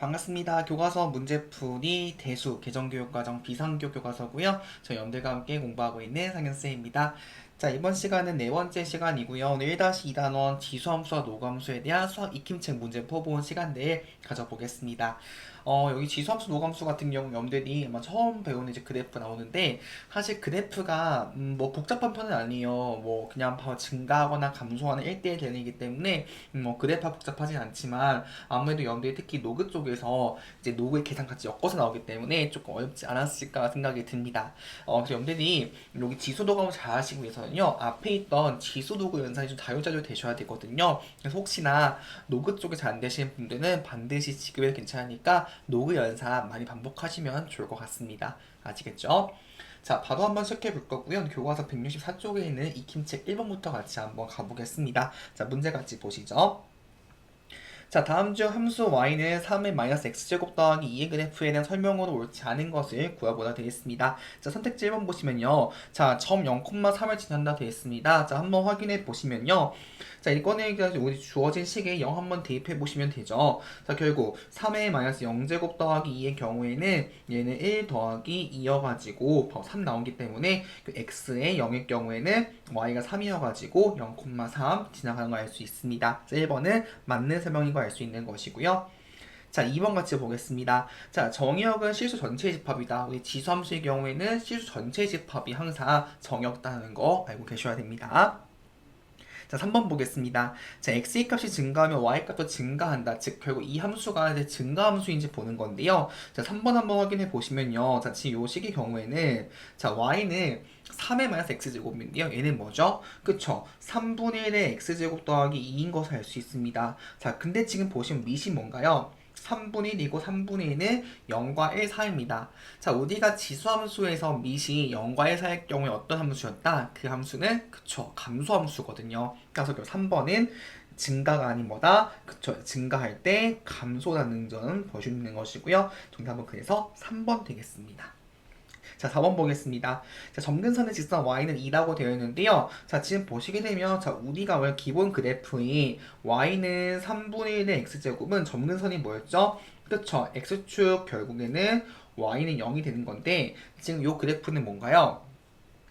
반갑습니다. 교과서 문제풀이 대수 개정교육과정 비상교 교과서고요. 저희 여러분들과 함께 공부하고 있는 상현쌤입니다. 자, 이번 시간은 네 번째 시간이고요. 오늘 1-2단원 지수함수와 노감수에 대한 수학 익힘책 문제 풀어보는 시간들 가져보겠습니다. 여기 지수함수, 노감수 같은 경우 여러분들이 아마 처음 배우는 이제 그래프 나오는데, 사실 그래프가 뭐 복잡한 편은 아니에요. 뭐 그냥 바로 증가하거나 감소하는 1대1 개념이기 때문에 뭐 그래프가 복잡하진 않지만, 아무래도 여러분들이 특히 노그 쪽에서 이제 노그의 계산 같이 엮어서 나오기 때문에 조금 어렵지 않았을까 생각이 듭니다. 그래서 여러분들이 여기 지수 노감을 잘 하시기 위해서는요, 앞에 있던 지수 노그 연산이 좀 자유자재로 되셔야 되거든요. 그래서 혹시나 노그 쪽에 잘 안 되시는 분들은 반드시 지급해도 괜찮으니까 노그 연산 많이 반복하시면 좋을 것 같습니다. 아시겠죠? 자, 바로 한번 시작해 볼 거고요. 교과서 164쪽에 있는 익힘책 1번부터 같이 한번 가보겠습니다. 자, 문제 같이 보시죠. 자, 다음 중 함수 y는 3의 마이너스 x제곱 더하기 2의 그래프에 대한 설명으로 옳지 않은 것을 구해보라 되겠습니다. 자, 선택지 1번 보시면요. 자, 점 0,3을 지난다 되겠습니다. 자, 한번 확인해 보시면요. 자, 이거는 우리 주어진 식에 0 한번 대입해 보시면 되죠. 자, 결국 3의 마이너스 0제곱 더하기 2의 경우에는 얘는 1 더하기 2여가지고 3 나오기 때문에 그 x의 0일 경우에는 y가 3이어가지고 0,3 지나가는 걸 알 수 있습니다. 자, 1번은 맞는 설명인 걸 알 수 있는 것이고요. 자, 2번 같이 보겠습니다. 자, 정의역은 실수 전체의 집합이다. 우리 지수함수의 경우에는 실수 전체의 집합이 항상 정의역다는 거 알고 계셔야 됩니다. 자, 3번 보겠습니다. 자, x의 값이 증가하면 y 값도 증가한다. 즉, 결국 이 함수가 이제 증가 함수인지 보는 건데요. 자, 3번 한번 확인해 보시면요. 자, 지금 요 식의 경우에는, 자, y는 3의 마이너스 x제곱인데요. 얘는 뭐죠? 그쵸? 3분의 1의 x제곱 더하기 2인 것을 알 수 있습니다. 자, 근데 지금 보시면 밑이 뭔가요? 3분의 1이고 3분의 1은 0과 1 사이입니다. 자, 우리가 지수함수에서 밑이 0과 1 사이일 경우에 어떤 함수였다? 그 함수는 그쵸, 감소함수거든요. 그래서 3번은 증가가 아닌 뭐다? 그쵸, 증가할 때 감소라는 점 보여주는 것이고요. 정답은 그래서 3번 되겠습니다. 자, 4번 보겠습니다. 자, 점근선의 직선 y는 2라고 되어 있는데요. 자, 지금 보시게 되면, 자, 우리가 왜 기본 그래프인 y는 3분의 1의 x제곱은 점근선이 뭐였죠? 그쵸? x축 결국에는 y는 0이 되는 건데, 지금 요 그래프는 뭔가요?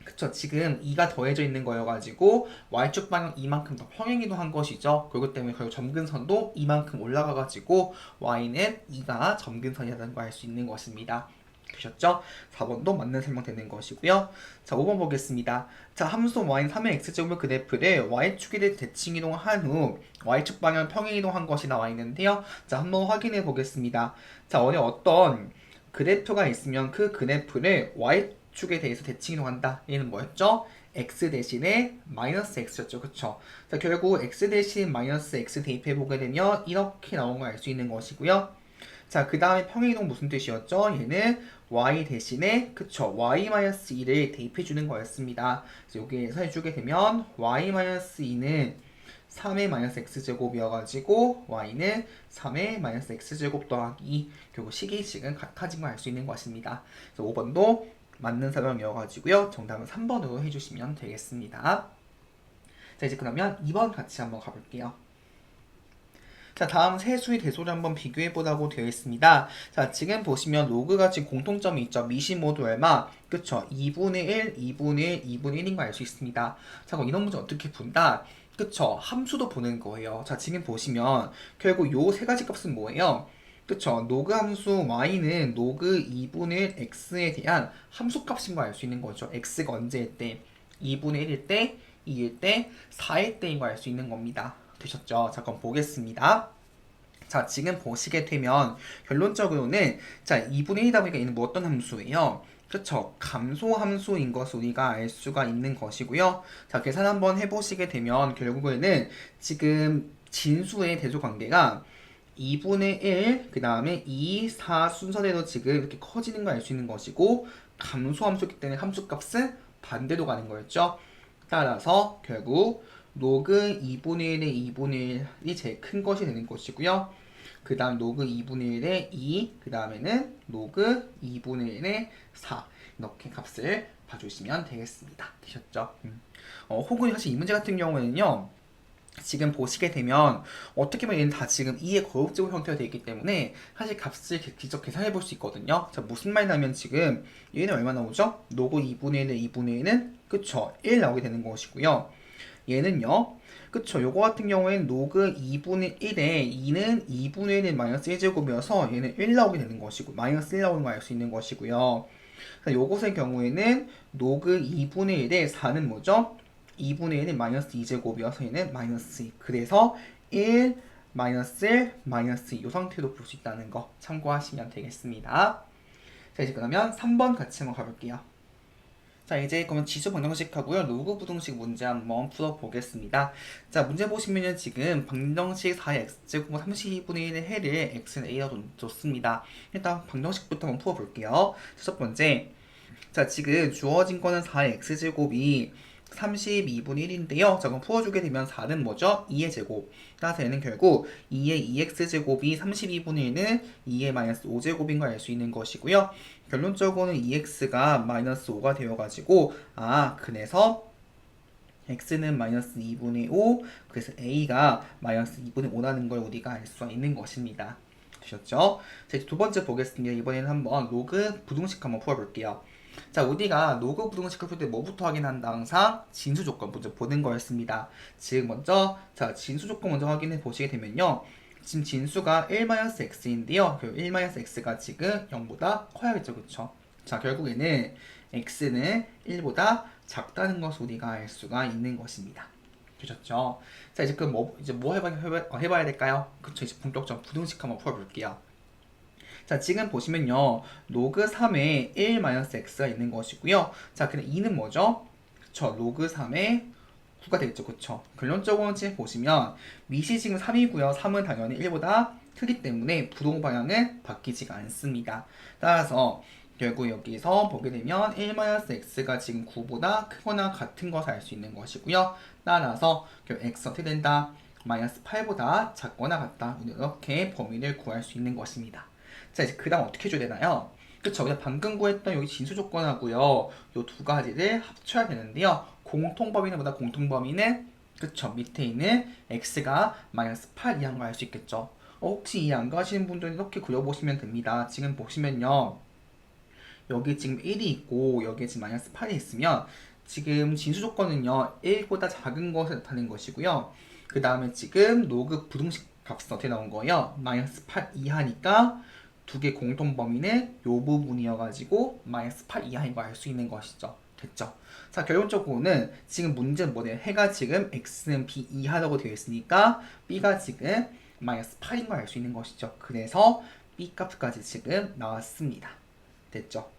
그쵸, 지금 2가 더해져 있는 거여가지고 y축 방향 이만큼 더 평행이동한 것이죠. 그렇기 때문에 결국 점근선도 이만큼 올라가가지고 y는 2가 점근선이라는 걸 알 수 있는 것입니다. 되셨죠? 4번도 맞는 설명 되는 것이고요. 자, 5번 보겠습니다. 자, 함수 y는 3의 x제곱의 그래프를 y축에 대해 대칭 이동한 후 y축 방향 평행 이동한 것이 나와 있는데요. 자, 한번 확인해 보겠습니다. 자, 어떤 그래프가 있으면 그 그래프를 y축에 대해서 대칭 이동한다. 얘는 뭐였죠? x 대신에 마이너스 x였죠. 그쵸? 자, 결국 x 대신 마이너스 x 대입해 보게 되면 이렇게 나온 걸 알 수 있는 것이고요. 자, 그 다음에 평행이동 무슨 뜻이었죠? 얘는 y 대신에 그쵸, y-2를 대입해주는 거였습니다. 그래서 여기에서 해주게 되면 y-2는 3의 마이너스 x제곱이어가지고 y는 3의 마이너스 x제곱 더하기 2, 결국 식이식은 같아진 걸 알 수 있는 것입니다. 그래서 5번도 맞는 설명이어가지고요. 정답은 3번으로 해주시면 되겠습니다. 자, 이제 그러면 2번 같이 한번 가볼게요. 자, 다음 세수의 대소를 한번 비교해보라고 되어 있습니다. 자, 지금 보시면 로그가 지금 공통점이 있죠. 미시 모두 얼마? 그쵸? 2분의 1, 2분의 1, 2분의 1인 거 알 수 있습니다. 자, 그럼 이런 문제 어떻게 푼다? 그쵸? 함수도 보는 거예요. 자, 지금 보시면 결국 요 세 가지 값은 뭐예요? 그쵸? 로그 함수 y는 로그 2분의 1 x에 대한 함수 값인 거 알 수 있는 거죠. x가 언제일 때? 2분의 1일 때, 2일 때, 4일 때인 거 알 수 있는 겁니다. 되셨죠? 자, 그럼 보겠습니다. 자, 지금 보시게 되면 결론적으로는 자, 2분의 1이다 보니까 얘는 뭐 어떤 함수예요? 그쵸? 감소 함수인 것을 우리가 알 수가 있는 것이고요. 자, 계산 한번 해보시게 되면 결국에는 지금 진수의 대조 관계가 2분의 1, 그 다음에 2, 4 순서대로 지금 이렇게 커지는 걸 알 수 있는 것이고, 감소 함수이기 때문에 함수값은 반대로 가는 거였죠. 따라서 결국 로그 2분의 1의 2분의 1이 제일 큰 것이 되는 것이고요. 그 다음 로그 2분의 1의 2, 그 다음에는 로그 2분의 1의 4 이렇게 값을 봐주시면 되겠습니다. 되셨죠? 혹은 사실 이 문제 같은 경우에는요. 지금 보시게 되면 어떻게 보면 얘는 다 지금 2의 거듭제곱 형태가 되어 있기 때문에 사실 값을 직접 계산해 볼 수 있거든요. 자, 무슨 말이냐면 지금 얘는 얼마 나오죠? 로그 2분의 1에 2분의 1은 그쵸 1 나오게 되는 것이고요. 얘는요 그쵸 요거 같은 경우에는 로그 2분의 1에 2는 2분의 1은 마이너스 1제곱이어서 얘는 1 나오게 되는 것이고 마이너스 1 나오는 걸 알 수 있는 것이고요. 요것의 경우에는 로그 2분의 1에 4는 뭐죠? 2분의 1은 마이너스 2제곱이어서 얘는 마이너스 2. 그래서 1, 마이너스 1, 마이너스 2. 이 상태로 볼 수 있다는 거 참고하시면 되겠습니다. 자, 이제 그러면 3번 같이 한번 가볼게요. 자, 이제 그러면 지수 방정식하고요. 로그 부등식 문제 한번 풀어보겠습니다. 자, 문제 보시면은 지금 방정식 4의 x제곱 32분의 1의 해를 x는 a라고 줬습니다. 일단 방정식부터 한번 풀어볼게요. 첫 번째, 자, 지금 주어진 거는 4의 x제곱이 32분의 1인데요. 자, 그럼 풀어주게 되면 4는 뭐죠? 2의 제곱. 따라서 얘는 결국 2의 2x제곱이 32분의 1은 2의 마이너스 5제곱인 걸 알 수 있는 것이고요. 결론적으로는 2x가 마이너스 5가 되어가지고 그래서 x는 마이너스 2분의 5, 그래서 a가 마이너스 2분의 5라는 걸 우리가 알 수 있는 것입니다. 되셨죠? 자, 이제 두 번째 보겠습니다. 이번에는 한번 로그 부등식 한번 풀어볼게요. 자, 우리가 로그 부등식을 풀 때 뭐부터 확인한다? 항상 진수 조건 먼저 보는 거였습니다. 지금 먼저 자 진수 조건 먼저 확인해 보시게 되면요. 지금 진수가 1-x인데요. 그 1-x가 지금 0보다 커야겠죠. 그쵸? 자, 결국에는 x는 1보다 작다는 것을 우리가 알 수가 있는 것입니다. 되셨죠? 자, 이제 뭐 해봐야 될까요? 그쵸? 이제 본격적으로 부등식 한번 풀어볼게요. 자, 지금 보시면요. 로그 3에 1-x가 있는 것이고요. 자, 근데 2는 뭐죠? 그쵸? 로그 3에 9가 되겠죠. 그쵸? 결론적으로 지금 보시면 밑이 지금 3이고요. 3은 당연히 1보다 크기 때문에 부동 방향은 바뀌지가 않습니다. 따라서 결국 여기서 보게 되면 1-x가 지금 9보다 크거나 같은 것을 알 수 있는 것이고요. 따라서 결국 x 어떻게 된다? 마이너스 8보다 작거나 같다. 이렇게 범위를 구할 수 있는 것입니다. 자, 이제 그 다음 어떻게 해줘야 되나요? 그쵸, 우리가 방금 구했던 여기 진수 조건하고요, 요 두 가지를 합쳐야 되는데요. 공통범위는 뭐다? 공통범위는 그쵸, 밑에 있는 x가 마이너스 8 이하인 걸 알 수 있겠죠. 혹시 이해 안 가시는 분들은 이렇게 그려보시면 됩니다. 지금 보시면요, 여기 지금 1이 있고 여기에 지금 마이너스 8이 있으면 지금 진수 조건은요 1보다 작은 것을 나타낸 것이고요. 그 다음에 지금 로그 부등식 값은 어떻게 나온 거예요? 마이너스 8 이하니까 두 개 공통 범위는 요 부분이어가지고 마이너스 8 이하인 걸 알 수 있는 것이죠. 됐죠? 자, 결론적으로는 지금 문제는 뭐래요? 해가 지금 x는 b 이하라고 되어 있으니까 b가 지금 마이너스 8인 걸 알 수 있는 것이죠. 그래서 b 값까지 지금 나왔습니다. 됐죠?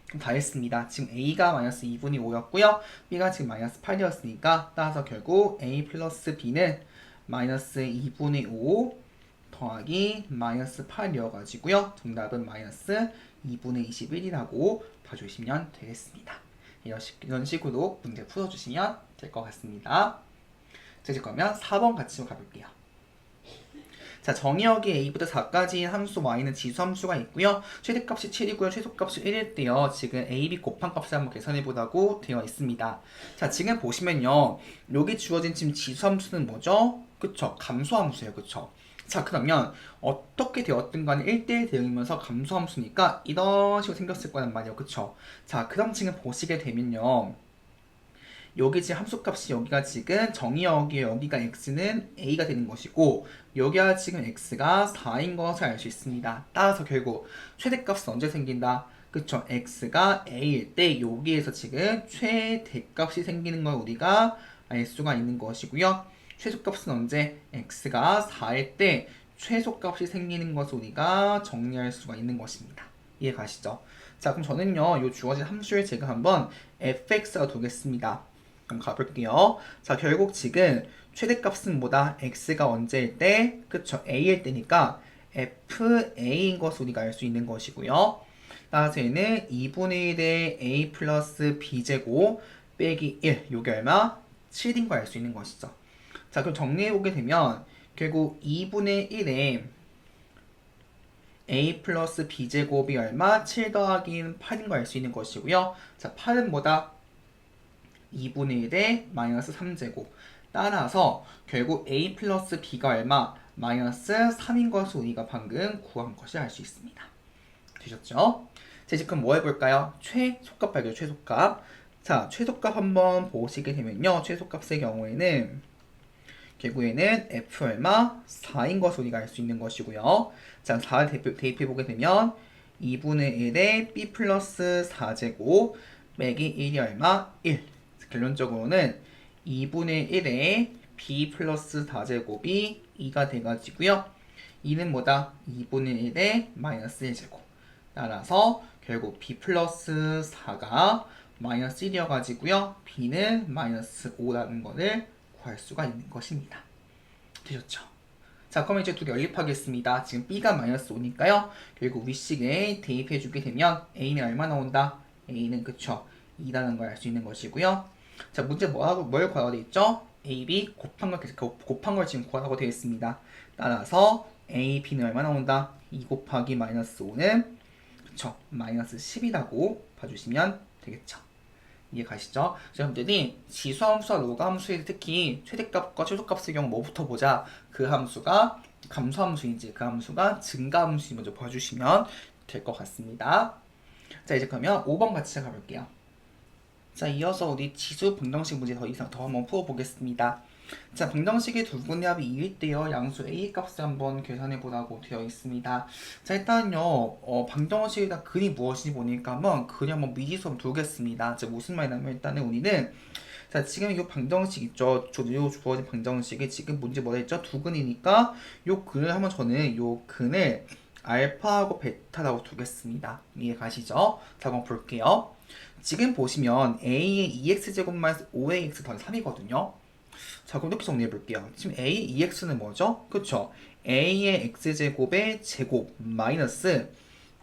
그럼 다 했습니다. 지금 a가 마이너스 2분의 5였고요. b가 지금 마이너스 8이었으니까 따라서 결국 a 플러스 b는 마이너스 2분의 5 더하기 마이너스 8이어가지고요. 정답은 마이너스 2분의 21이라고 봐주시면 되겠습니다. 이런 식으로 문제 풀어주시면 될 것 같습니다. 자, 이제 그러면 4번 같이 가볼게요. 자, 정의역이 a보다 4까지인 함수 y는 지수함수가 있고요. 최대값이 7이고요. 최소값이 1일 때요. 지금 a, b 곱한 값을 한번 계산해보라고 되어 있습니다. 자, 지금 보시면요. 여기 주어진 지금 지수함수는 뭐죠? 그쵸? 감소함수예요. 그쵸? 자, 그러면 어떻게 되었든 간에 1대1 대응이면서 감소함수니까 이런 식으로 생겼을 거란 말이에요. 그쵸? 자, 그럼 지금 보시게 되면요. 여기 지금 함수값이 여기가 지금 정의역이에요. 여기가 x는 a가 되는 것이고 여기가 지금 x가 4인 것을 알 수 있습니다. 따라서 결국 최대값은 언제 생긴다? 그쵸? x가 a일 때 여기에서 지금 최대값이 생기는 걸 우리가 알 수가 있는 것이고요. 최소값은 언제? x가 4일 때 최소값이 생기는 것을 우리가 정리할 수가 있는 것입니다. 이해 가시죠? 자, 그럼 저는요, 이 주어진 함수를 제가 한번 fx가 두겠습니다. 그럼 가볼게요. 자, 결국 지금 최대값은 뭐다? x가 언제일 때? 그쵸? a일 때니까 fa인 것을 우리가 알 수 있는 것이고요. 따라서 얘는 2분의 1의 a 플러스 b제곱 빼기 1. 요게 얼마? 7인 걸 알 수 있는 것이죠. 자, 그럼 정리해보게 되면 결국 2분의 1에 a 플러스 b제곱이 얼마? 7 더하기 8인 걸 알 수 있는 것이고요. 자, 8은 뭐다? 2분의 1에 마이너스 3제곱 따라서 결국 a 플러스 b가 얼마? 마이너스 3인 것을 우리가 방금 구한 것을 알 수 있습니다. 되셨죠? 자, 이제 그럼 뭐 해볼까요? 최소값 발견, 최소값. 자, 최소값 한번 보시게 되면요. 최소값의 경우에는 결국에는 f 얼마? 4인 것을 우리가 알 수 있는 것이고요. 자, 4를 대입해보게 되면 2분의 1에 b 플러스 4제곱 빼기 1이 얼마? 1. 결론적으로는 2분의 1에 b 플러스 4제곱이 2가 돼가지고요. 2는 뭐다? 2분의 1에 마이너스 1제곱. 따라서 결국 b 플러스 4가 마이너스 1이어가지고요. b는 마이너스 5라는 것을 구할 수가 있는 것입니다. 되셨죠? 자, 그럼 이제 두 개 연립하겠습니다. 지금 b가 마이너스 5니까요. 결국 위식에 대입해주게 되면 a는 얼마 나온다? a는 그쵸? 2라는 걸 알 수 있는 것이고요. 자, 문제 뭘 구하라고 되어 있죠? a, b 곱한 걸 지금 구하라고 되어 있습니다. 따라서 a, b는 얼마 나온다? 2 곱하기 마이너스 5는 그쵸? 마이너스 10이라고 봐주시면 되겠죠. 이해 가시죠? 여러분들이 지수함수와 로그함수에 특히 최대값과 최소값의 경우 뭐부터 보자? 그 함수가 감소함수인지 그 함수가 증가함수인지 먼저 봐주시면 될 것 같습니다. 자, 이제 그러면 5번 같이 가볼게요. 자, 이어서 우리 지수 방정식 문제 더 한번 풀어보겠습니다. 자, 방정식의 두 분의 합이 2일 때요. 양수 a 값을 한번 계산해 보라고 되어 있습니다. 자, 일단요, 방정식에다 근이 무엇인지 보니까 한번 근이 한번 미지수 한번 두겠습니다. 자, 무슨 말이냐면 일단은 우리는 자, 지금 이 방정식 있죠. 요 주어진 방정식이 지금 문제 뭐라 했죠? 두 근이니까 요 근을 한번 저는 요 근을 알파하고 베타라고 두겠습니다. 이해 가시죠? 자, 한번 볼게요. 지금 보시면 a의 2x제곱 마이너스 5ax 더하기 3이거든요. 자, 그럼 이렇게 정리해 볼게요. 지금 a, 2x는 뭐죠? 그쵸? a의 x제곱의 제곱 마이너스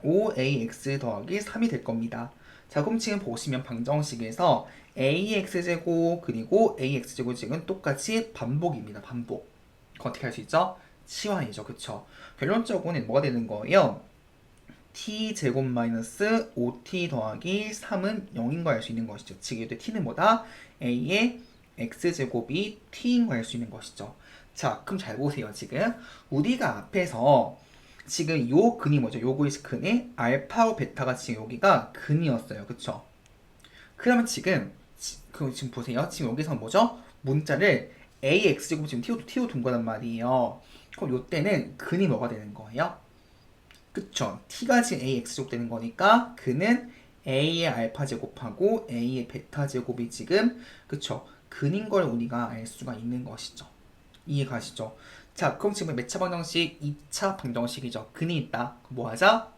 5ax 더하기 3이 될 겁니다. 자, 그럼 지금 보시면 방정식에서 a의 x제곱 그리고 ax제곱 지금 똑같이 반복입니다. 반복. 그럼 어떻게 할 수 있죠? 치환이죠. 그쵸? 결론적으로는 뭐가 되는 거예요? t제곱 마이너스 5t 더하기 3은 0인 거 알 수 있는 것이죠. 즉, 이때 t는 뭐다? a의 x제곱이 t인 거 알 수 있는 것이죠. 자, 그럼 잘 보세요. 지금 우리가 앞에서 지금 요 근이 뭐죠? 요거의 근이 알파와 베타가 지금 여기가 근이었어요. 그쵸? 그러면 지금 지금 보세요. 지금 여기서 뭐죠? 문자를 ax제곱 지금 t로 둔 거란 말이에요. 그럼 요때는 근이 뭐가 되는 거예요? 그쵸? t가 지금 ax제곱 되는 거니까 그는 a의 알파 제곱하고 a의 베타 제곱이 지금 그쵸? 근인 걸 우리가 알 수가 있는 것이죠. 이해 가시죠? 자, 그럼 지금 몇 차 방정식? 2차 방정식이죠. 근이 있다. 뭐 하자?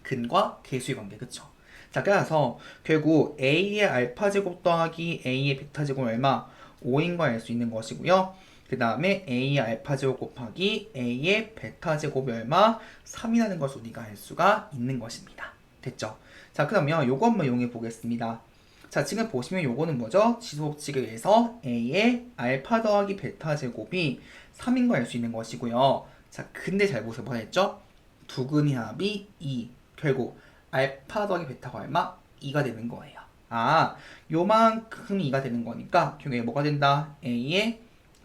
근과 계수의 관계. 그쵸? 자, 그래서 결국 a의 알파 제곱 더하기 a의 베타 제곱 얼마? 5인 걸 알 수 있는 것이고요. 그 다음에 a의 알파 제곱 곱하기 a의 베타 제곱이 얼마? 3이라는 것을 우리가 알 수가 있는 것입니다. 됐죠? 자, 그러면 요거 한번 이용해 보겠습니다. 자, 지금 보시면 요거는 뭐죠? 지수법칙에 의해서 a의 알파 더하기 베타 제곱이 3인 걸 알 수 있는 것이고요. 자, 근데 잘 보세요. 뭐 했죠? 두 근의 합이 2. 결국 알파 더하기 베타가 얼마? 2가 되는 거예요. 아, 요만큼 2가 되는 거니까 결국에 뭐가 된다? a의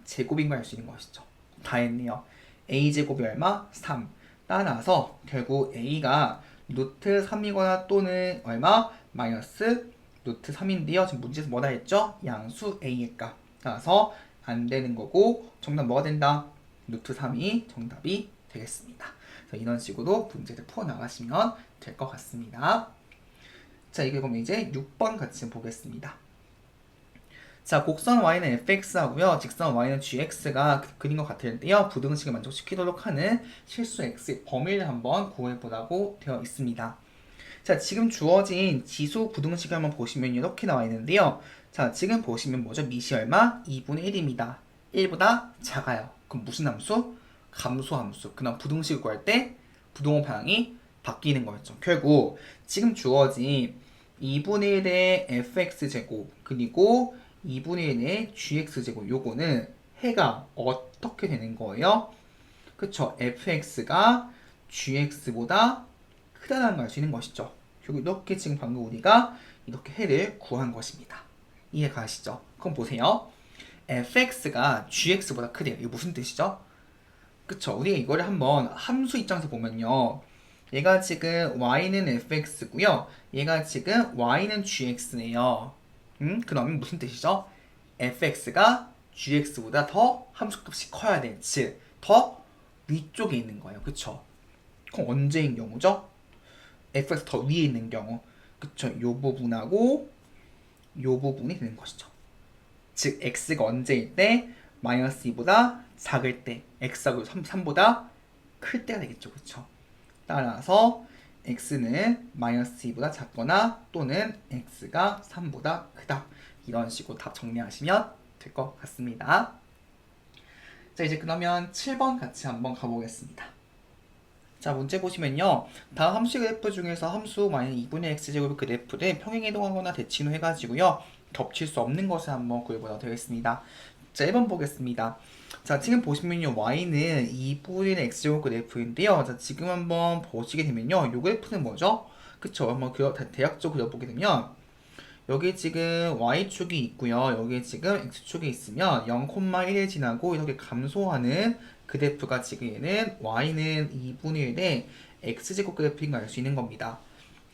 제곱인 걸 알 수 있는 것이죠. 다 했네요. a제곱이 얼마? 3. 따라서 결국 a가 루트 3이거나 또는 얼마? 마이너스 루트 3인데요. 지금 문제에서 뭐라 했죠? 양수 a의 값. 따라서 안 되는 거고 정답 뭐가 된다? 루트 3이 정답이 되겠습니다. 그래서 이런 식으로 문제를 풀어나가시면 될 것 같습니다. 자, 이게 그럼 이제 6번 같이 보겠습니다. 자, 곡선 y는 fx하고요. 직선 y는 gx가 그린 것 같은데요. 부등식을 만족시키도록 하는 실수 x의 범위를 한번 구해보라고 되어 있습니다. 자, 지금 주어진 지수 부등식을 한번 보시면 이렇게 나와 있는데요. 자, 지금 보시면 뭐죠? 밑이 얼마? 2분의 1입니다. 1보다 작아요. 그럼 무슨 함수? 감소함수. 그럼 부등식을 구할 때 부동호 방향이 바뀌는 거였죠. 결국 지금 주어진 2분의 1의 fx제곱 그리고 2분의 1의 gx제곱 요거는 해가 어떻게 되는 거예요? 그쵸? fx가 gx보다 크다는 걸 알 수 있는 것이죠. 결국 이렇게 지금 방금 우리가 이렇게 해를 구한 것입니다. 이해 가시죠? 그럼 보세요. fx가 gx보다 크대요. 이게 무슨 뜻이죠? 그쵸? 우리가 이거를 한번 함수 입장에서 보면요. 얘가 지금 y는 fx고요. 얘가 지금 y는 gx네요. 그러면 무슨 뜻이죠? fx가 gx보다 더 함수값이 커야 돼. 즉, 더 위쪽에 있는 거예요. 그쵸? 그럼 언제인 경우죠? fx 더 위에 있는 경우. 그쵸? 요 부분하고 요 부분이 되는 것이죠. 즉, x가 언제일 때? 마이너스 2보다 작을 때, x하고 3보다 클 때가 되겠죠. 그쵸? 따라서 x는 마이너스 2보다 작거나 또는 x가 3보다 크다. 이런 식으로 답 정리하시면 될 것 같습니다. 자, 이제 그러면 7번 같이 한번 가보겠습니다. 자, 문제 보시면요. 다음 함수 그래프 중에서 함수 마이너스 2분의 x제곱 그래프를 평행이동하거나 대칭 해가지고요. 겹칠 수 없는 것을 한번 구해보도록 되겠습니다. 자, 1번 보겠습니다. 자, 지금 보시면요. y는 2분의 x제곱 그래프인데요. 자, 지금 한번 보시게 되면요. 이 그래프는 뭐죠? 그쵸? 한번 대략적으로 그려보게 되면 여기 지금 y축이 있고요. 여기 지금 x축이 있으면 0,1을 지나고 이렇게 감소하는 그래프가 지금 얘는 y는 2분의 1의 x제곱 그래프인 걸 알 수 있는 겁니다.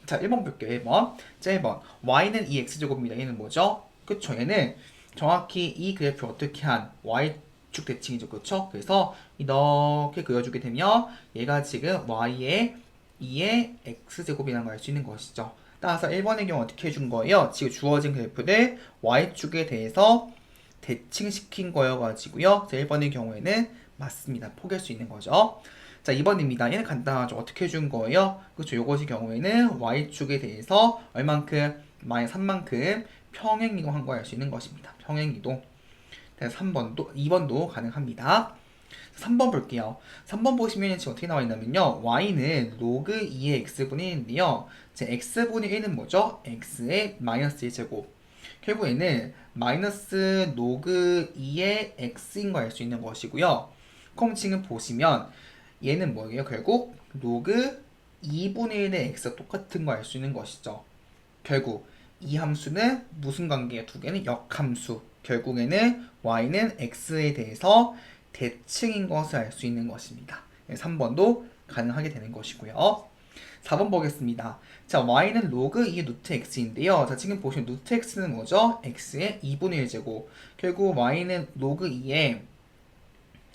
자, 1번 볼게요. 1번. 자, 1번. y는 2x제곱입니다. 얘는 뭐죠? 그쵸? 얘는 정확히 이 그래프를 어떻게 한 y축 대칭이죠. 그쵸? 그래서 이렇게 그려주게 되면 얘가 지금 y의 2의 x제곱이라는 걸 알 수 있는 것이죠. 따라서 1번의 경우 어떻게 해준 거예요? 지금 주어진 그래프를 y축에 대해서 대칭시킨 거여가지고요. 자, 1번의 경우에는 맞습니다. 포기할 수 있는 거죠. 자, 2번입니다. 얘는 간단하죠. 어떻게 해준 거예요? 그렇죠. 요것의 경우에는 y축에 대해서 얼만큼? 마이너스 3만큼 평행이동한 걸 알 수 있는 것입니다. 평행이동. 그래서 3번도, 2번도 가능합니다. 3번 볼게요. 3번 보시면 지금 어떻게 나와 있냐면요. y는 로그 2의 x분의 1인데요. 제 x분의 1은 뭐죠? x의 마이너스 1제곱. 결국에는 마이너스 로그 2의 x인 걸 알 수 있는 것이고요. 그럼 지금 보시면 얘는 뭐예요? 결국 로그 2분의 1의 x가 똑같은 걸 알 수 있는 것이죠. 결국 이 함수는 무슨 관계예요? 두 개는 역함수. 결국에는 y는 x에 대해서 대칭인 것을 알 수 있는 것입니다. 3번도 가능하게 되는 것이고요. 4번 보겠습니다. 자, y는 로그 2의 루트 x인데요. 자, 지금 보시면 루트 x는 뭐죠? x의 2분의 1제곱. 결국 y는 로그 2의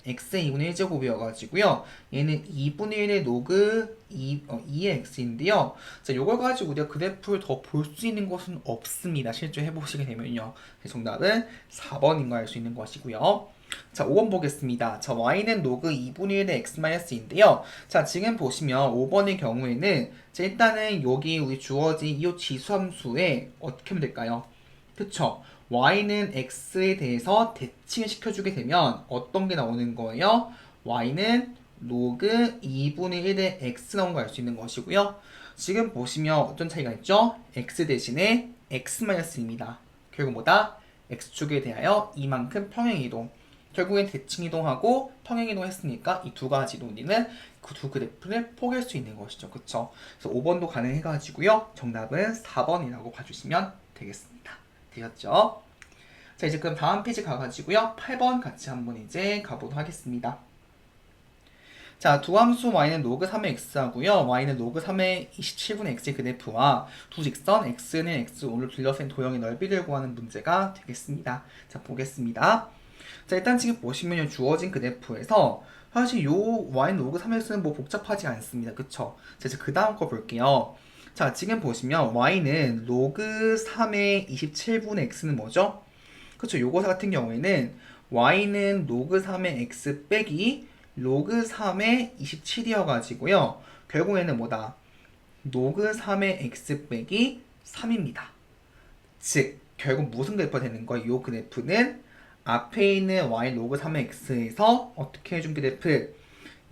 x의 2분의 1제곱이어가지고요. 얘는 2분의 1의 로그 2의 x인데요. 자, 요걸 가지고 우리가 그래프를 더 볼 수 있는 것은 없습니다. 실제 해보시게 되면요. 정답은 4번인 걸 알 수 있는 것이고요. 자, 5번 보겠습니다. 자, y는 로그 2분의 1의 x-인데요. 자, 지금 보시면 5번의 경우에는 자, 일단은 여기 우리 주어진 이 지수함수에 어떻게 하면 될까요? 그쵸? y는 x에 대해서 대칭을 시켜주게 되면 어떤 게 나오는 거예요? y는 로그 2분의 1의 x 나온 걸 알 수 있는 것이고요. 지금 보시면 어떤 차이가 있죠? x 대신에 x-입니다. 결국 뭐다? x축에 대하여 이만큼 평행이동. 결국엔 대칭이동하고 평행이동했으니까 이 두 가지로 우리는 그 두 그래프를 포기할 수 있는 것이죠. 그쵸? 그래서 5번도 가능해가지고요. 정답은 4번이라고 봐주시면 되겠습니다. 되셨죠? 자, 이제 그럼 다음 페이지 가가지고요. 8번 같이 한번 이제 가보도록 하겠습니다. 자, 두 함수 y는 로그 3의 x하고요. y는 로그 3의 27분의 x의 그래프와 두 직선 x는 x5를 둘러싼 도형의 넓이를 구하는 문제가 되겠습니다. 자, 보겠습니다. 자, 일단 지금 보시면 주어진 그래프에서 사실 요 y는 로그 3의 x는 뭐 복잡하지 않습니다. 그쵸? 자, 이제 그 다음 거 볼게요. 자, 지금 보시면 y는 로그 3의 27분의 x는 뭐죠? 그쵸? 요거 같은 경우에는 y는 로그 3의 x 빼기 로그 3의 27이어가지고요. 결국에는 뭐다? 로그 3의 x 빼기 3입니다. 즉, 결국 무슨 그래프가 되는 거예요? 요 그래프는 앞에 있는 y 로그 3의 x에서 어떻게 해준 그래프?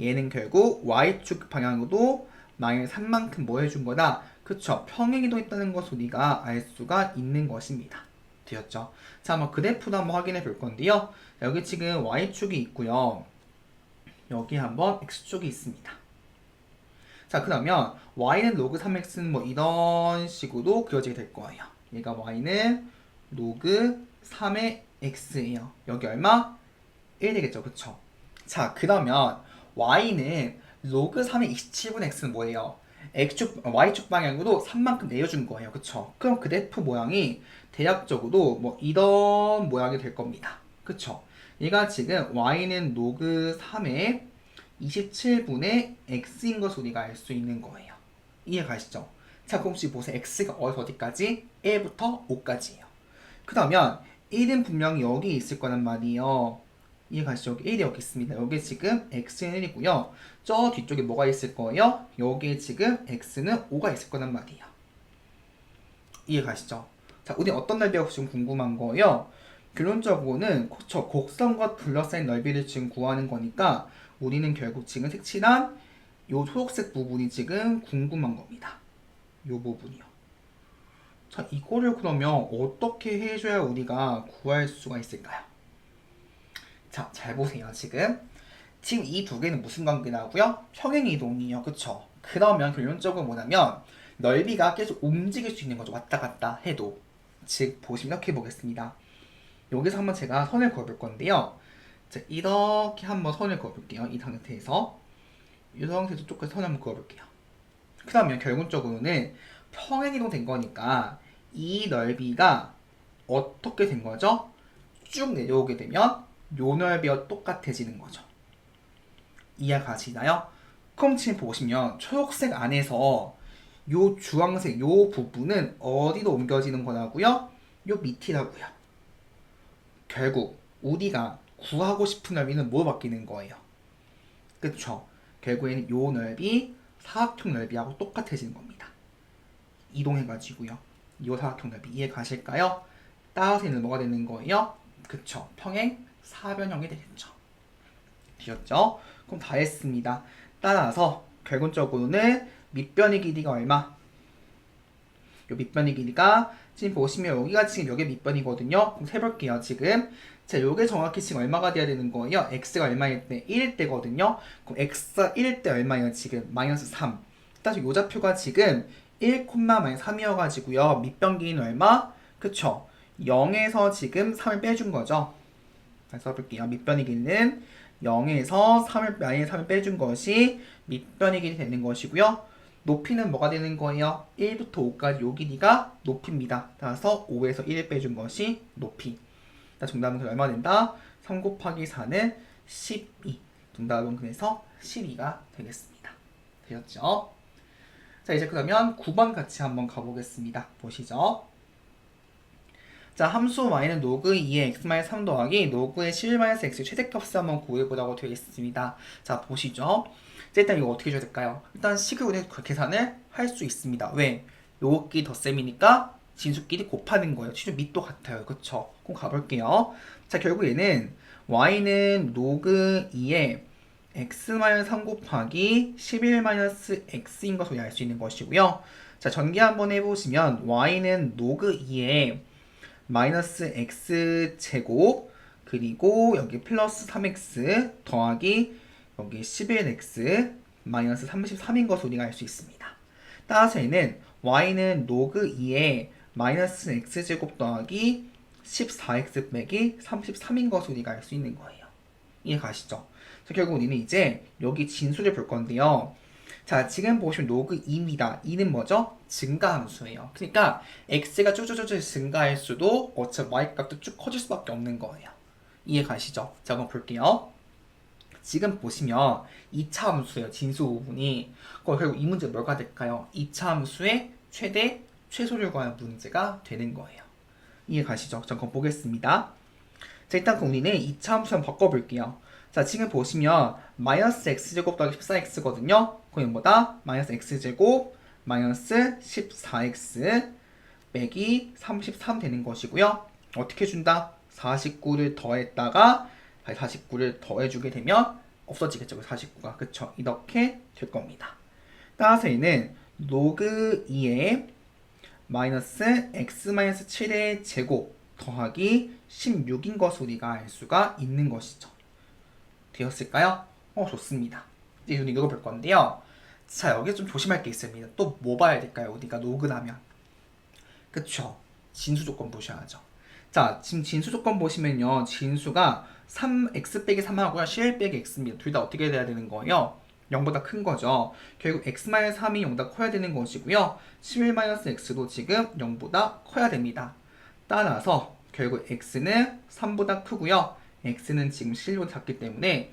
얘는 결국 y축 방향으로 마이너스 3만큼 뭐 해준 거다? 그쵸? 평행이동 있다는 것을 우리가 알 수가 있는 것입니다. 되었죠? 자, 한번 그래프도 한번 확인해 볼 건데요. 여기 지금 y축이 있고요. 여기 한번 x축이 있습니다. 자, 그러면 y는 로그 3x는 뭐 이런 식으로 그려지게 될 거예요. 얘가 y는 로그 3의 x예요. 여기 얼마? 1 되겠죠. 그쵸? 자, 그러면 y는 로그 3의 27분의 x는 뭐예요? y축 방향으로 3만큼 내려준 거예요. 그쵸? 그럼 그래프 모양이 대략적으로 뭐 이런 모양이 될 겁니다. 그쵸? 얘가 지금 y는 로그 3의 27분의 x인 것을 우리가 알 수 있는 거예요. 이해 가시죠? 자, 그럼 혹시 보세요. x가 어디서 어디까지? 1부터 5까지예요. 그러면 1은 분명히 여기 있을 거란 말이에요. 이해 가시죠? 여기 1이 여기 있습니다. 여기 지금 x는 1이고요. 저 뒤쪽에 뭐가 있을 거예요? 여기에 지금 x는 5가 있을 거란 말이에요. 이해 가시죠? 자, 우리 어떤 넓이가 지금 궁금한 거예요? 결론적으로는 저 곡선과 둘러싸인 넓이를 지금 구하는 거니까 우리는 결국 지금 색칠한 요 초록색 부분이 지금 궁금한 겁니다. 요 부분이요. 자, 이거를 그러면 어떻게 해줘야 우리가 구할 수가 있을까요? 자, 잘 보세요. 지금 이 두 개는 무슨 관계라고요? 평행이동이에요. 그쵸? 그러면 결론적으로 뭐냐면 넓이가 계속 움직일 수 있는 거죠. 왔다 갔다 해도. 즉, 보시면 이렇게 보겠습니다. 여기서 한번 제가 선을 그어볼 건데요. 자, 이렇게 한번 선을 그어볼게요. 이 상태에서. 이 상태에서 조금 선을 한번 그어볼게요. 그러면 결론적으로는 평행이동 된 거니까 이 넓이가 어떻게 된 거죠? 쭉 내려오게 되면 요 넓이와 똑같아지는 거죠. 이해 가시나요? 그럼 지금 보시면 초록색 안에서 요 주황색 요 부분은 어디로 옮겨지는 거라고요? 요 밑이라고요. 결국 우리가 구하고 싶은 넓이는 뭐로 바뀌는 거예요? 그쵸? 결국에는 요 넓이 사각형 넓이하고 똑같아지는 겁니다. 이동해가지고요. 요 사각형 넓이 이해 가실까요? 따라서 얘는 뭐가 되는 거예요? 그쵸? 평행 사변형이 되겠죠. 되셨죠? 그럼 다 했습니다. 따라서 결론적으로는 밑변의 길이가 얼마? 요 밑변의 길이가 지금 보시면 여기가 지금 여기 밑변이거든요. 그럼 세볼게요. 지금 자, 요게 정확히 지금 얼마가 돼야 되는 거예요? x가 얼마일 때? 1일 때거든요. 그럼 x가 1일 때 얼마예요? 지금 마이너스 3. 따라서 요 좌표가 지금 1, 3이어가지고요. 밑변 길이는 얼마? 그쵸? 0에서 지금 3을 빼준 거죠. 다시 써볼게요. 밑변의 길이는 0에서 3을 빼준 것이 밑변의 길이 되는 것이고요. 높이는 뭐가 되는 거예요? 1부터 5까지 요 길이가 높이입니다. 따라서 5에서 1을 빼준 것이 높이. 정답은 얼마 된다? 3 곱하기 4는 12. 정답은 그래서 12가 되겠습니다. 되셨죠? 자, 이제 그러면 9번 같이 한번 가보겠습니다. 보시죠. 자, 함수 y는 로그 2의 x-3 더하기 로그의 11-x 최대값을 한번 구해보라고 되어 있습니다. 자, 보시죠. 자, 일단 이거 어떻게 해줘야 될까요? 일단 식을 우리가 계산을 할 수 있습니다. 왜? 요끼리 덧셈이니까 진수끼리 곱하는 거예요. 실은 밑도 같아요. 그쵸? 그럼 가볼게요. 자, 결국 얘는 y는 로그 2의 x-3 곱하기 11-x인 것을 알 수 있는 것이고요. 자, 전개 한번 해보시면 y는 로그 2의 마이너스 x 제곱 그리고 여기 플러스 3x 더하기 여기 11x 마이너스 33인 것을 우리가 알 수 있습니다. 따라서 얘는 y는 로그 2의 마이너스 x제곱 더하기 14x 빼기 33인 것을 우리가 알 수 있는 거예요. 이해 가시죠? 자, 결국 우리는 이제 여기 진수를 볼 건데요. 자, 지금 보시면 로그 2입니다. 2는 뭐죠? 증가함수예요. 그러니까 x가 쭉쭉쭉 증가할수록 어차피 y값도 쭉 커질 수밖에 없는 거예요. 이해 가시죠? 자, 한번 볼게요. 지금 보시면 2차 함수예요. 진수 부분이. 결국 이 문제 뭐가 될까요? 2차 함수의 최대, 최소를 구하는 문제가 되는 거예요. 이해 가시죠? 잠깐 보겠습니다. 자, 일단 그럼 우리는 2차 함수 한번 바꿔볼게요. 자, 지금 보시면 마이너스 x제곱 더하기 14x거든요. 그럼 뭐다? 마이너스 x제곱 마이너스 14x 빼기 33 되는 것이고요. 어떻게 준다? 49를 더했다가 49를 더해주게 되면 없어지겠죠. 49가. 그쵸? 이렇게 될 겁니다. 따라서 얘는 로그 2의 마이너스 x 마이너스 7의 제곱 더하기 16인 것을 우리가 알 수가 있는 것이죠. 되었을까요? 좋습니다. 이제 우리 이거 볼 건데요. 자, 여기 좀 조심할 게 있습니다. 또 뭐 봐야 될까요? 우리가 로그 나면. 그쵸? 진수 조건 보셔야죠. 자, 지금 진수 조건 보시면요. 진수가 3x 빼기 3하고요. 11 빼기 x입니다. 둘 다 어떻게 돼야 되는 거예요? 0보다 큰 거죠. 결국 x-3이 0보다 커야 되는 것이고요. 11-x도 지금 0보다 커야 됩니다. 따라서 결국 x는 3보다 크고요. x는 지금 11보다 작기 때문에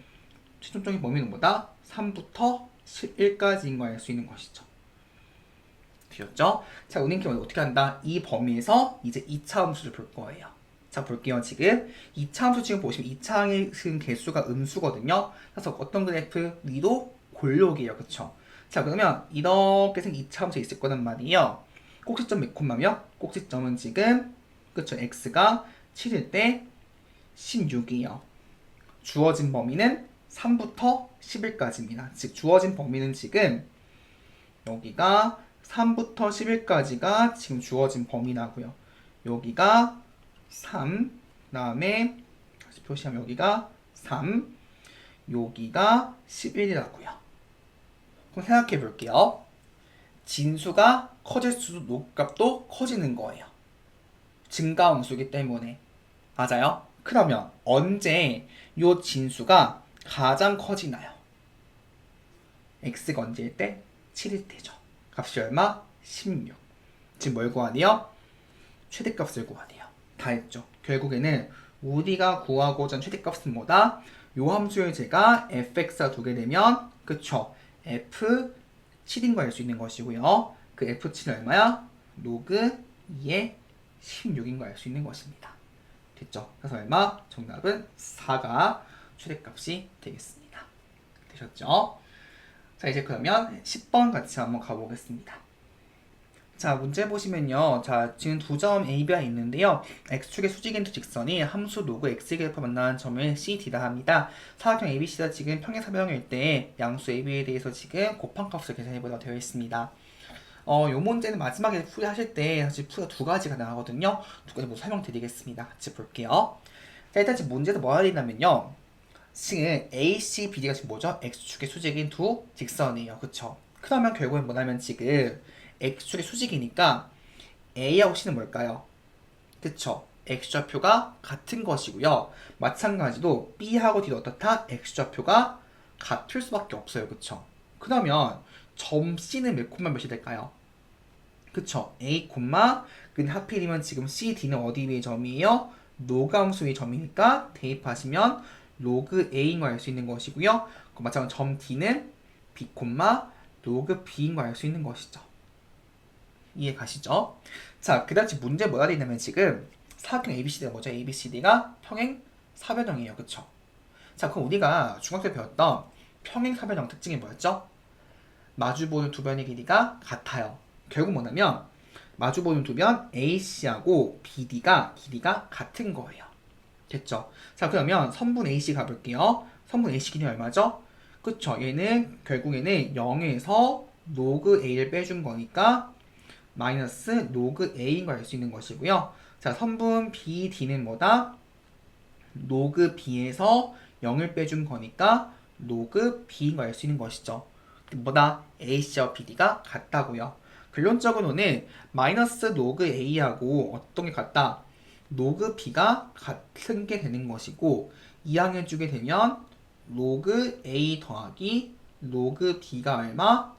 최종적인 범위는 뭐다? 3부터 11까지인 걸 알 수 있는 것이죠. 되셨죠? 자, 우리는 그럼 어떻게 한다? 이 범위에서 이제 2차 함수를 볼 거예요. 자, 볼게요. 지금 2차 함수 지금 보시면 2차의 지금 개수가 음수거든요. 그래서 어떤 그래프? 위도 골록이에요. 그쵸? 자, 그러면 이렇게 생긴 2차 함수 있을 거란 말이에요. 꼭지점 몇 콤마며? 꼭지점은 지금 그쵸? x가 7일 때 16이에요. 주어진 범위는 3부터 10일까지입니다. 즉 주어진 범위는 지금 여기가 3부터 10일까지가 지금 주어진 범위라고요. 여기가 3, 그 다음에 다시 표시하면 여기가 3, 여기가 11이라고요. 그럼 생각해 볼게요. 진수가 커질수록 높값도 커지는 거예요. 증가함수이기 때문에. 맞아요? 그러면 언제 이 진수가 가장 커지나요? x가 언제일 때? 7일 때죠. 값이 얼마? 16. 지금 뭘 구하네요? 최대값을 구하네요. 다 했죠. 결국에는 우리가 구하고자 하는 최대값은 뭐다? 요 함수를 제가 fx가 두게 되면 그쵸? f7인 걸 알 수 있는 것이고요. 그 f7은 얼마야? 로그 2의 16인 걸 알 수 있는 것입니다. 됐죠? 그래서 얼마? 정답은 4가 최대값이 되겠습니다. 되셨죠? 자, 이제 그러면 10번 같이 한번 가보겠습니다. 자, 문제 보시면요. 자, 지금 두 점 A, B가 있는데요. X축의 수직인 두 직선이 함수 로그 X 그래프 만나는 점을 C, D다 합니다. 사각형 ABC가 지금 평행사변형일 때 양수 AB에 대해서 지금 곱한값을 계산해보도록 되어 있습니다. 요 문제는 마지막에 풀이하실 때 사실 풀이가 두 가지가 나가거든요. 두 가지 모두 설명드리겠습니다. 같이 볼게요. 자, 일단 지금 문제에서 뭐 해야 되냐면요. 지금 AC, BD가 지금 뭐죠? X축의 수직인 두 직선이에요. 그쵸? 그러면 결국엔 뭐냐면 지금 X축의 수직이니까 A하고 C는 뭘까요? 그쵸? X좌표가 같은 것이고요. 마찬가지로 B하고 D도 어떻다? X좌표가 같을 수밖에 없어요. 그쵸? 그러면 점 C는 몇 콤마 몇이 될까요? 그쵸? A, 근데 하필이면 지금 C, D는 어디 위의 점이에요? 노감수 위의 점이니까 대입하시면 로그 A인 걸 알 수 있는 것이고요. 마찬가지로 점 D는 B, 로그 B인 걸 알 수 있는 것이죠. 이해 가시죠? 자, 그 다음 문제 뭐가 되냐면 지금 사각형 ABCD가 뭐죠? ABCD가 평행 사변형이에요. 그쵸? 자, 그럼 우리가 중학교 때 배웠던 평행 사변형 특징이 뭐였죠? 마주보는 두 변의 길이가 같아요. 결국 뭐냐면 마주보는 두 변 AC하고 BD가 길이가 같은 거예요. 됐죠? 자, 그러면 선분 AC 가볼게요. 선분 AC 길이 얼마죠? 그쵸? 얘는 결국에는 0에서 로그 A를 빼준 거니까 마이너스 로그 A인 걸 알 수 있는 것이고요. 자, 선분 BD는 뭐다? 로그 B에서 0을 빼준 거니까 로그 B인 걸 알 수 있는 것이죠. 뭐다? AC와 BD가 같다고요. 결론적으로는 마이너스 로그 A하고 어떤 게 같다? 로그 B가 같은 게 되는 것이고 이항해주게 되면 로그 A 더하기 로그 B가 얼마?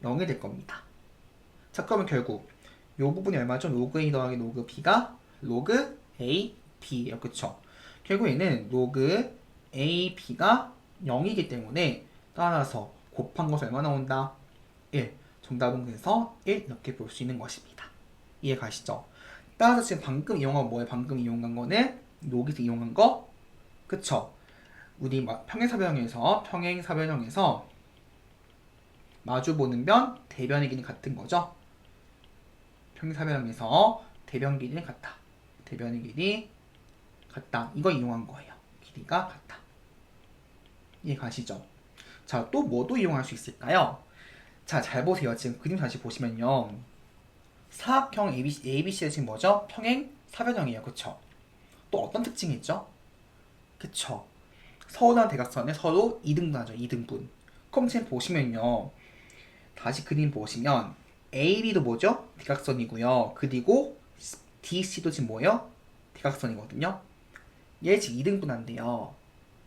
0이 될 겁니다. 자, 그러면 결국 이 부분이 얼마죠? 로그 A 더하기 로그 B가 로그 A, B예요. 그쵸? 결국 얘는 로그 A, B가 0이기 때문에 따라서 곱한 것이 얼마 나온다? 1. 정답은 그래서 1 이렇게 볼 수 있는 것입니다. 이해 가시죠? 따라서 지금 방금 이용한 거 뭐예요? 방금 이용한 거는 여기서 이용한 거 그쵸? 우리 평행사변형에서 마주보는 변, 대변의 길이 같은 거죠? 평행사변형에서 대변 길이는 같다. 대변의 길이 같다. 이거 이용한 거예요. 길이가 같다. 이해 가시죠? 자, 또 뭐도 이용할 수 있을까요? 자, 잘 보세요. 지금 그림 다시 보시면요. 사각형 ABC가 지금 뭐죠? 평행 사변형이에요. 그쵸? 또 어떤 특징이 있죠? 그쵸? 서운한 대각선에 서로 2등분하죠. 2등분. 그럼 지금 보시면요. 다시 그림 보시면 AB도 뭐죠? 대각선이고요. 그리고 DC도 지금 뭐예요? 대각선이거든요. 얘 지금 2등분한대요.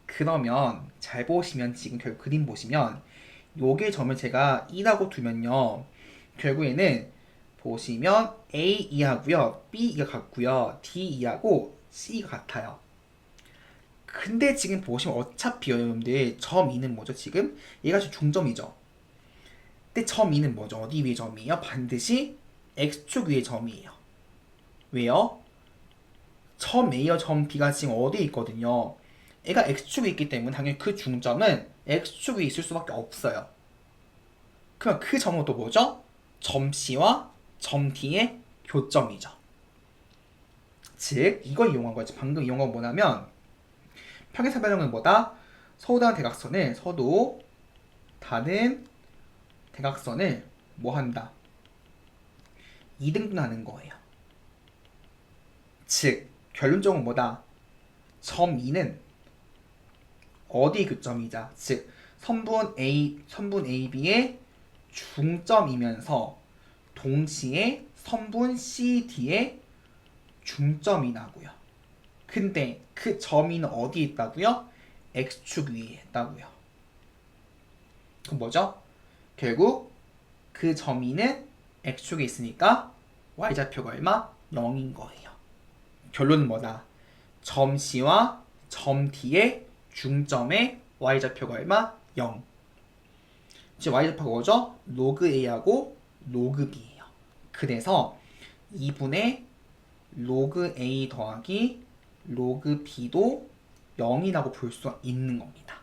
그러면 잘 보시면 지금 결국 그림 보시면 요게 점을 제가 2라고 두면요. 결국에는 보시면 A 2하고요. B 2가 같고요. D 2하고 C가 같아요. 근데 지금 보시면 어차피 여러분들 점 2는 뭐죠? 지금 얘가 지금 중점이죠. 근데 점 2는 뭐죠? 어디 위에 점이에요? 반드시 X축 위에 점이에요. 왜요? 점 A와 점 B가 지금 어디에 있거든요. 얘가 X축에 있기 때문에 당연히 그 중점은 X축 위에 있을 수밖에 없어요. 그럼 그 점은 또 뭐죠? 점 C와 점 D의 교점이죠. 즉 이걸 이용한 거지. 방금 이용한 건 뭐냐면 평행사변형은 뭐다? 서로 다른 대각선을 뭐 한다? 2등분하는 거예요. 즉 결론적으로 뭐다? 점 2는 어디 교점이자 즉 선분 AB의 중점이면서 동시에 선분 CD의 중점이 나고요. 근데 그 점이는 어디에 있다고요? X축 위에 있다고요. 그럼 뭐죠? 결국 그 점이는 X축에 있으니까 Y좌표가 얼마? 0인 거예요. 결론은 뭐다? 점 C와 점 D의 중점의 Y좌표가 얼마? 0. 즉 Y좌표가 뭐죠? 로그 A하고 로그 B예요. 그래서 2분의 로그 A 더하기 로그 B도 0이라고 볼 수 있는 겁니다.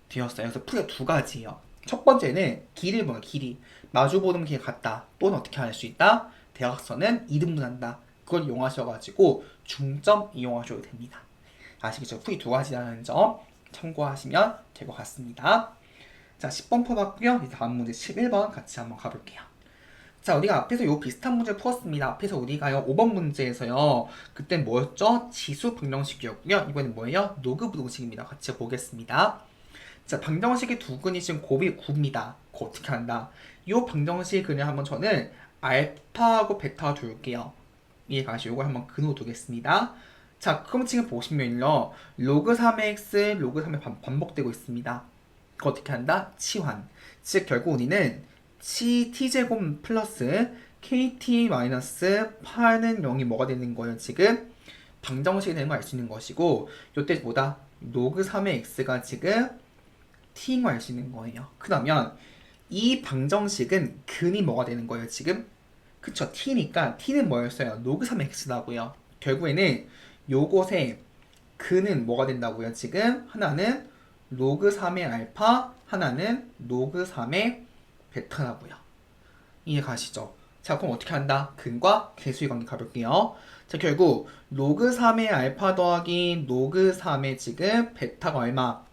되었어요. 그래서 풀이가 두 가지예요. 첫 번째는 길이를 보는 길이. 마주보는 길이 같다. 또는 어떻게 할 수 있다? 대각선은 2등분한다. 그걸 이용하셔가지고 중점 이용하셔도 됩니다. 아시겠죠? 풀이 두 가지라는 점 참고하시면 될 것 같습니다. 자, 10번 풀어봤고요. 이제 다음 문제 11번 같이 한번 가볼게요. 자, 우리가 앞에서 요 비슷한 문제를 풀었습니다. 앞에서 우리가요 5번 문제에서요 그때 뭐였죠? 지수 방정식이었고요. 이번엔 뭐예요? 로그 방정식입니다. 같이 보겠습니다. 자, 방정식의 두 근이 지금 곱이 9입니다. 그거 어떻게 한다? 이 방정식 그냥 한번 저는 알파하고 베타 둘게요. 이해 가시고 요거 한번 근으로 두겠습니다. 자, 그럼 지금 보시면요. 로그 3의 x, 로그 3의 반복되고 있습니다. 그거 어떻게 한다? 치환. 즉 결국 우리는 t제곱 플러스 kt 마이너스 8은 0이 뭐가 되는 거예요? 지금 방정식이 되는 걸 알 수 있는 것이고 요때 뭐다? 로그 3의 x가 지금 t인 걸 알 수 있는 거예요. 그러면 이 방정식은 근이 뭐가 되는 거예요? 지금 그쵸? t니까 t는 뭐였어요? 로그 3의 x라고요. 결국에는 요것의 근은 뭐가 된다고요? 지금 하나는 로그 3의 알파, 하나는 로그 3의 베타라고요. 이해 가시죠? 자, 그럼 어떻게 한다? 근과 계수의 관계 가볼게요. 자, 결국 로그 3의 알파 더하기 로그 3의 지금 베타가 얼마?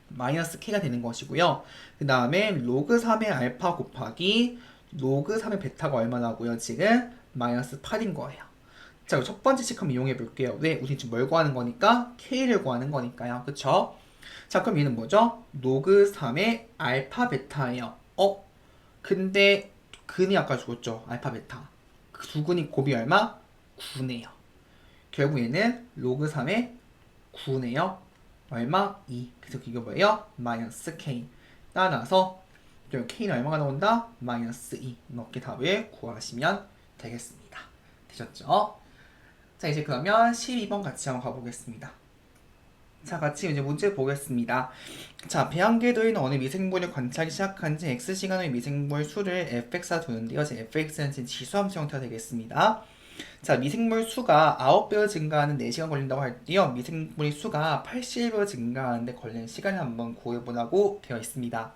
마이너스 k가 되는 것이고요. 그 다음에 로그 3의 알파 곱하기 로그 3의 베타가 얼마나고요? 지금 마이너스 8인 거예요. 자, 첫 번째 식 한번 이용해 볼게요. 왜? 우리 지금 뭘 구하는 거니까? k를 구하는 거니까요. 그쵸? 자, 그럼 얘는 뭐죠? 로그 3의 알파 베타예요. 근데 근이 아까 죽었죠? 알파 베타. 그 두 근이 곱이 얼마? 9네요. 결국 얘는 로그 3의 9네요. 얼마? 2. 그래서 이게 뭐예요? 마이너스 k. 따라서 k는 얼마가 나온다? 마이너스 2. 이렇게 답을 구하시면 되겠습니다. 되셨죠? 자, 이제 그러면 12번 같이 한번 가보겠습니다. 자, 같이 이제 문제 보겠습니다. 자, 배양궤도에 있는 어느 미생물을 관찰하기 시작한 지 x시간의 미생물 수를 fx라 두는데요. 제 fx는 지금 지수함수 형태가 되겠습니다. 자, 미생물 수가 9배 증가하는 4시간 걸린다고 할 때요. 미생물의 수가 80배 증가하는데 걸리는 시간을 한번 구해보라고 되어 있습니다.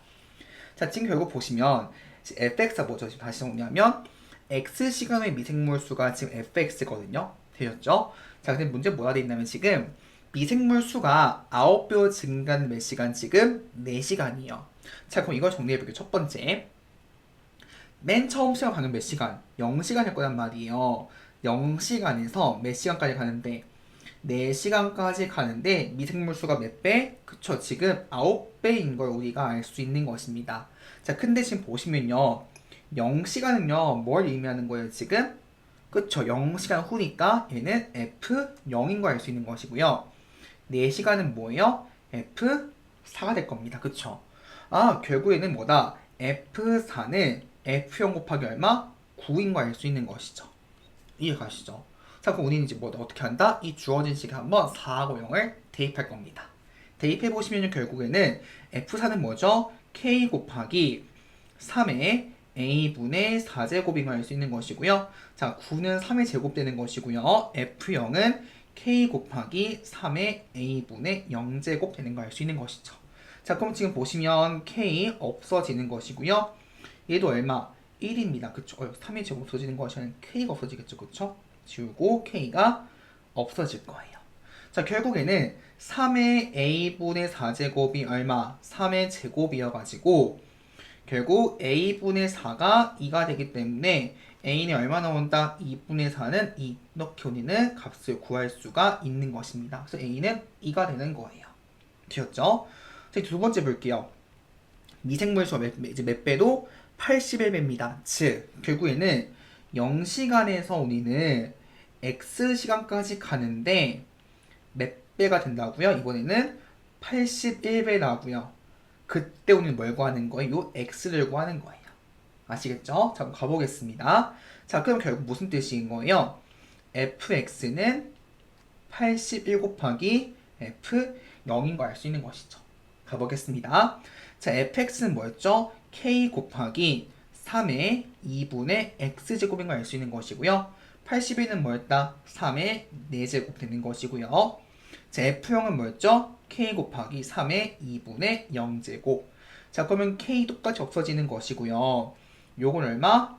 자, 지금 결국 보시면 fx가 뭐죠? 지금 다시 정리하면 x시간의 미생물 수가 지금 fx거든요. 되셨죠? 자, 근데 문제 뭐가 돼 있냐면 지금 미생물 수가 9배 증가하는 몇 시간? 지금 4시간이에요. 자, 그럼 이걸 정리해볼게요. 첫 번째. 맨 처음 시간 가는 몇 시간? 0시간일 거란 말이에요. 0시간에서 몇 시간까지 가는데 4시간까지 가는데 미생물 수가 몇 배? 그쵸, 지금 9배인 걸 우리가 알 수 있는 것입니다. 자, 근데 지금 보시면요 0시간은요 뭘 의미하는 거예요? 지금 그쵸? 0시간 후니까 얘는 F0인 거 알 수 있는 것이고요. 4시간은 뭐예요? F4가 될 겁니다. 그쵸? 아, 결국에는 뭐다? F4는 F0 곱하기 얼마? 9인 거 알 수 있는 것이죠. 이해가시죠? 자, 그럼 우리는 이제 뭐다? 어떻게 한다? 이 주어진 시간 한번 4하고 0을 대입할 겁니다. 대입해보시면 결국에는 F4는 뭐죠? K 곱하기 3의 A분의 4제곱인 걸 알 수 있는 것이고요. 자, 9는 3의 제곱 되는 것이고요. F0은 K 곱하기 3의 A분의 0제곱 되는 걸 알 수 있는 것이죠. 자, 그럼 지금 보시면 K 없어지는 것이고요. 얘도 얼마? 1입니다. 그쵸? 3의 제곱 없어지는 것이 K가 없어지겠죠. 그쵸? 지우고 K가 없어질 거예요. 자, 결국에는 3의 A분의 4제곱이 얼마? 3의 제곱이어가지고 결국 A분의 4가 2가 되기 때문에 A는 얼마 나온다? 2분의 4는 2. 이렇게 우리는 값을 구할 수가 있는 것입니다. 그래서 A는 2가 되는 거예요. 되었죠? 자, 두 번째 볼게요. 미생물수 이제 몇 배도 81배입니다. 즉, 결국에는 0시간에서 우리는 X시간까지 가는데 몇 배가 된다고요? 이번에는 81배 나고요. 그때 우리는 뭘 구하는 거예요? 요 X를 구하는 거예요. 아시겠죠? 자, 그럼 가보겠습니다. 자, 그럼 결국 무슨 뜻인 거예요? fx는 81 곱하기 f0인 거 알 수 있는 것이죠. 가보겠습니다. 자, fx는 뭐였죠? k 곱하기 3의 2분의 x제곱인 거 알 수 있는 것이고요. 81은 뭐였다? 3의 4제곱 되는 것이고요. 자, f0은 뭐였죠? k 곱하기 3의 2분의 0제곱. 자, 그러면 k 똑같이 없어지는 것이고요. 요건 얼마?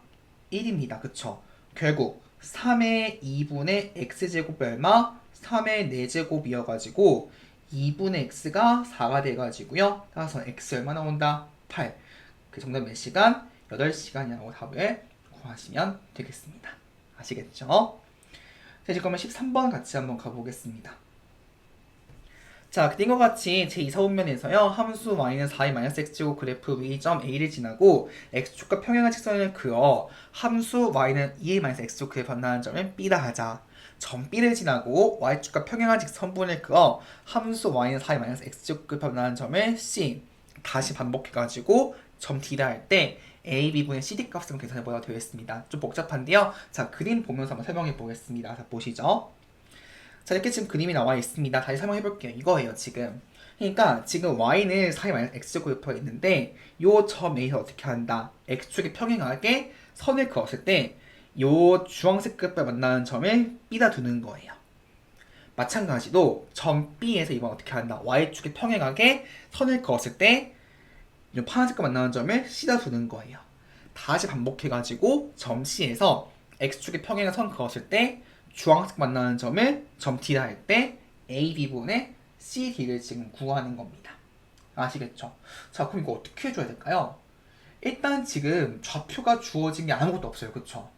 1입니다. 그쵸? 결국 3의 2분의 x제곱이 얼마? 3의 4제곱이어가지고 2분의 x가 4가 돼가지고요. 따라서 x 얼마 나온다? 8. 그 정답 몇 시간? 8시간이라고 답을 구하시면 되겠습니다. 아시겠죠? 자, 이제 그러면 13번 같이 한번 가보겠습니다. 자, 그린과 같이 제2사분면에서요. 함수 y는 4의 x제곱 그래프 v점 a를 지나고 x축과 평행한 직선을 그어 함수 y는 2의 x제곱 그래프 만나는 점을 b라 하자. 점 b를 지나고 y축과 평행한 직선분을 그어 함수 y는 4의 x제곱 그래프 만나는 점을 c. 다시 반복해가지고 점 d라 할 때 a, b분의 cd 값을 계산해보도록 되어 있습니다. 좀 복잡한데요. 자, 그림 보면서 한번 설명해 보겠습니다. 자, 보시죠. 자, 이렇게 지금 그림이 나와 있습니다. 다시 설명해 볼게요. 이거예요, 지금. 그러니까 지금 y는 4의 x제곱 옆에 있는데 요 점 A에서 어떻게 한다? x축에 평행하게 선을 그었을 때 요 주황색 끝을 만나는 점을 B다 두는 거예요. 마찬가지로 점 B에서 이번 어떻게 한다? y축에 평행하게 선을 그었을 때 요 파란색 끝 만나는 점을 C다 두는 거예요. 다시 반복해가지고 점 C에서 x축에 평행한 선 그었을 때 주황색 만나는 점을 점 D라 할 때 A, B분의 C, D를 지금 구하는 겁니다. 아시겠죠? 자, 그럼 이거 어떻게 해줘야 될까요? 일단 지금 좌표가 주어진 게 아무것도 없어요. 그쵸?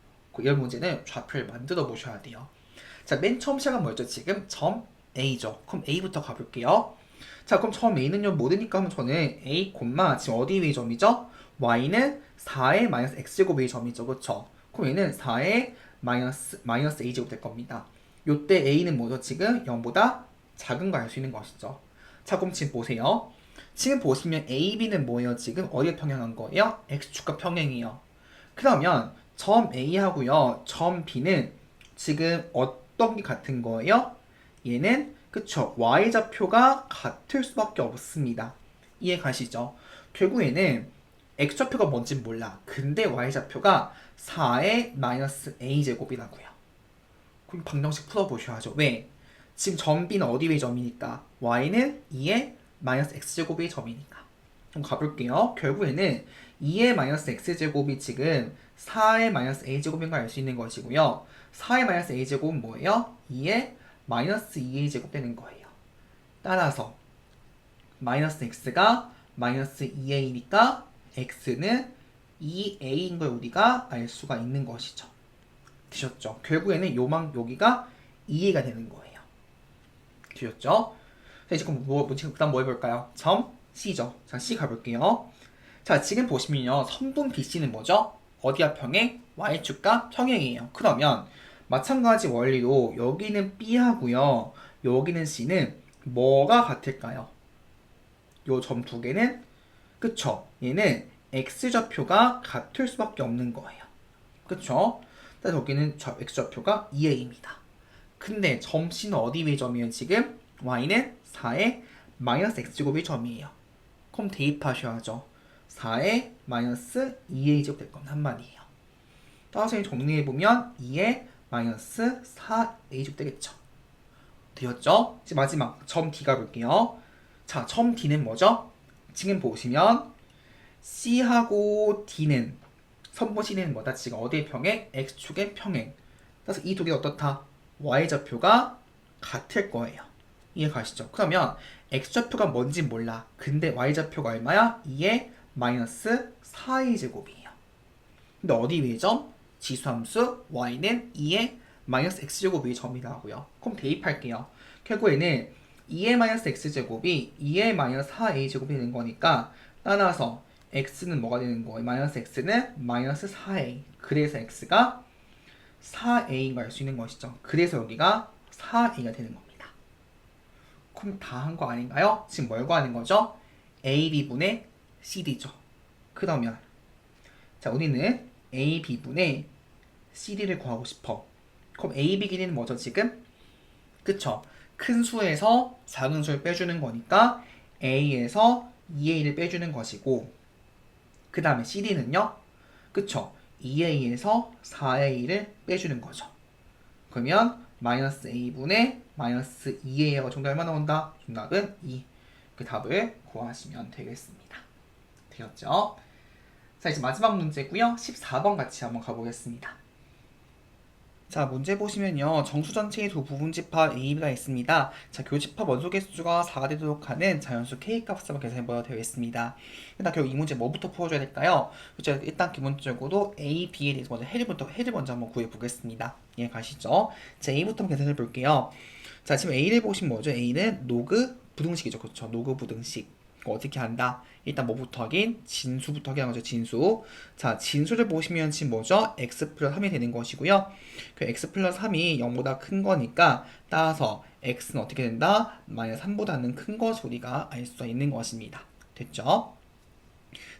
이런 문제는 좌표를 만들어 보셔야 돼요. 자, 맨 처음 시작은 뭐였죠? 지금 점 A죠. 그럼 A부터 가볼게요. 자, 그럼 점 A는요, 모르니까 하면 저는 A, 지금 어디 위의 점이죠? Y는 4의 x제곱 위의 점이죠. 그쵸? 그럼 얘는 4의 마이너스 a제곱 될 겁니다. 요때 a는 뭐죠? 지금 0보다 작은 거 알 수 있는 것이죠. 자, 그럼 지금 보세요. 지금 보시면 a, b는 뭐예요? 지금 어디에 평행한 거예요? x축과 평행이요. 그러면 점 a하고요, 점 b는 지금 어떤 게 같은 거예요? 얘는 그쵸, y좌표가 같을 수밖에 없습니다. 이해 가시죠? 결국에는 x좌표가 뭔지 몰라. 근데 y좌표가 4의 마이너스 a제곱이라고요. 그럼 방정식 풀어보셔야죠. 왜? 지금 점 B는 어디 의 점이니까? y는 2의 마이너스 x제곱의 점이니까. 좀 가볼게요. 결국에는 2의 마이너스 x제곱이 지금 4의 마이너스 a제곱인 걸 알 수 있는 것이고요. 4의 마이너스 a제곱은 뭐예요? 2의 마이너스 2a제곱 되는 거예요. 따라서 마이너스 x가 마이너스 2a니까 x는 2a인 걸 우리가 알 수가 있는 것이죠. 되셨죠? 결국에는 여기가 2a가 되는 거예요. 되셨죠? 자, 이제 그럼 그다음 뭐 해볼까요? 점 C죠. 자, C 가볼게요. 자, 지금 보시면요, 선분 BC는 뭐죠? 어디와 평행? Y축과 평행이에요. 그러면 마찬가지 원리로 여기는 B하고요. 여기는 C는 뭐가 같을까요? 요 점 두 개는 그쵸? 얘는 X좌표가 같을 수밖에 없는 거예요. 그쵸? 그래서 여기는 X좌표가 2A입니다. 근데 점 C는 어디 위의 점이에요 지금? Y는 4의 마이너스 X제곱의 점이에요. 그럼 대입하셔야죠. 4의 마이너스 2A 제곱 될 겁니다. 한마디예요. 따라서 정리해보면 2의 마이너스 4A 제곱 되겠죠. 되었죠? 이제 마지막 점 D가 볼게요. 자, 점 D는 뭐죠? 지금 보시면 C하고 D는 선분 C는 뭐다? 지금 어디의 평행? X축의 평행. 그래서 이 두 개 어떻다? Y좌표가 같을 거예요. 이해 가시죠? 그러면 X좌표가 뭔지 몰라. 근데 Y좌표가 얼마야? 2의 마이너스 4의 제곱이에요. 근데 어디 위의 점? 지수함수 Y는 2의 마이너스 X제곱 위의 점이라고요. 그럼 대입할게요. 결국에는 2의 마이너스 X제곱이 2의 마이너스 4A 제곱이 되는 거니까 따라서 X는 뭐가 되는 거예요? 마이너스 X는 마이너스 4A. 그래서 X가 4A인 걸 알 수 있는 것이죠. 그래서 여기가 4A가 되는 겁니다. 그럼 다 한 거 아닌가요? 지금 뭘 구하는 거죠? AB분의 CD죠. 그러면 자 우리는 AB분의 CD를 구하고 싶어. 그럼 AB 길이는 뭐죠 지금? 그쵸? 큰 수에서 작은 수를 빼주는 거니까 A에서 2A를 빼주는 것이고 그 다음에 CD는요? 그쵸? 2A에서 4A를 빼주는 거죠. 그러면 마이너스 A분의 마이너스 2A가 정답 얼마 나온다? 정답은 2. 그 답을 구하시면 되겠습니다. 되었죠? 자 이제 마지막 문제고요. 14번 같이 한번 가보겠습니다. 자 문제 보시면요. 정수 전체의 두 부분집합 A가 있습니다. 자 교집합 원소 개수가 4가 되도록 하는 자연수 K값을 한번 계산해보도록 되어 있습니다. 일단 결국 이 문제 뭐부터 풀어줘야 될까요? 그렇죠? 일단 기본적으로 A, B에 대해서 먼저 해를 먼저 한번 구해보겠습니다. 예 가시죠. 자 A부터 한번 계산해 볼게요. 자 지금 A를 보시면 뭐죠? A는 로그 부등식이죠. 그렇죠? 로그 부등식. 어떻게 한다? 일단 뭐부터 하긴? 진수부터 하긴 하죠. 진수. 자, 진수를 보시면 지금 뭐죠? x 플러스 3이 되는 것이고요. 그 x 플러스 3이 0보다 큰 거니까 따라서 x는 어떻게 된다? 마이너스 3보다는 큰 것을 우리가 알 수 있는 것입니다. 됐죠?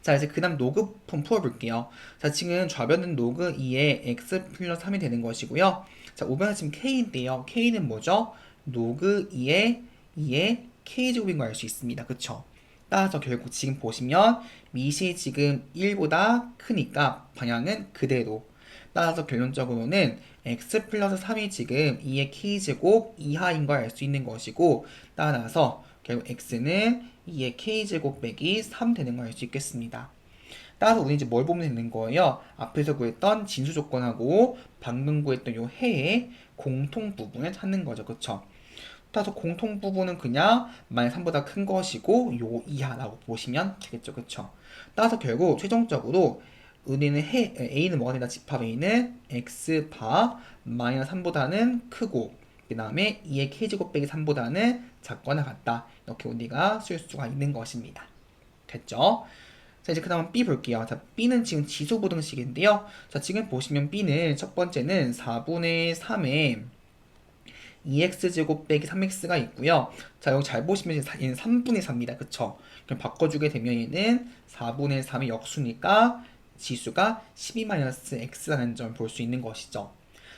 자, 이제 그 다음 로그 폼 풀어볼게요. 자, 지금 좌변은 로그 2에 x 플러스 3이 되는 것이고요. 자, 우변은 지금 k인데요. k는 뭐죠? 로그 2의 k제곱인 걸 알 수 있습니다. 그쵸? 따라서 결국 지금 보시면 밑이 지금 1보다 크니까 방향은 그대로. 따라서 결론적으로는 x 플러스 3이 지금 2의 k제곱 이하인 걸 알 수 있는 것이고 따라서 결국 x는 2의 k제곱 빼기 3 되는 걸 알 수 있겠습니다. 따라서 우리 이제 뭘 보면 되는 거예요? 앞에서 구했던 진수 조건하고 방금 구했던 요 해의 공통 부분을 찾는 거죠. 그쵸? 따라서 공통 부분은 그냥 마이너스 3보다 큰 것이고 요 이하라고 보시면 되겠죠. 그쵸? 따라서 결국 최종적으로 우리는 A는 뭐가 된다? 집합 A는 X바 마이너스 3보다는 크고 그 다음에 2의 K제곱 빼기 3보다는 작거나 같다. 이렇게 우리가 쓸 수가 있는 것입니다. 됐죠? 자 이제 그 다음 B 볼게요. 자 B는 지금 지수부등식인데요. 자 지금 보시면 B는 첫 번째는 4분의 3에 2x제곱 빼기 3x가 있고요. 자, 여기 잘 보시면 얘는 3분의 4입니다. 그쵸? 그럼 바꿔주게 되면 얘는 4분의 3의 역수니까 지수가 12-x라는 점을 볼 수 있는 것이죠.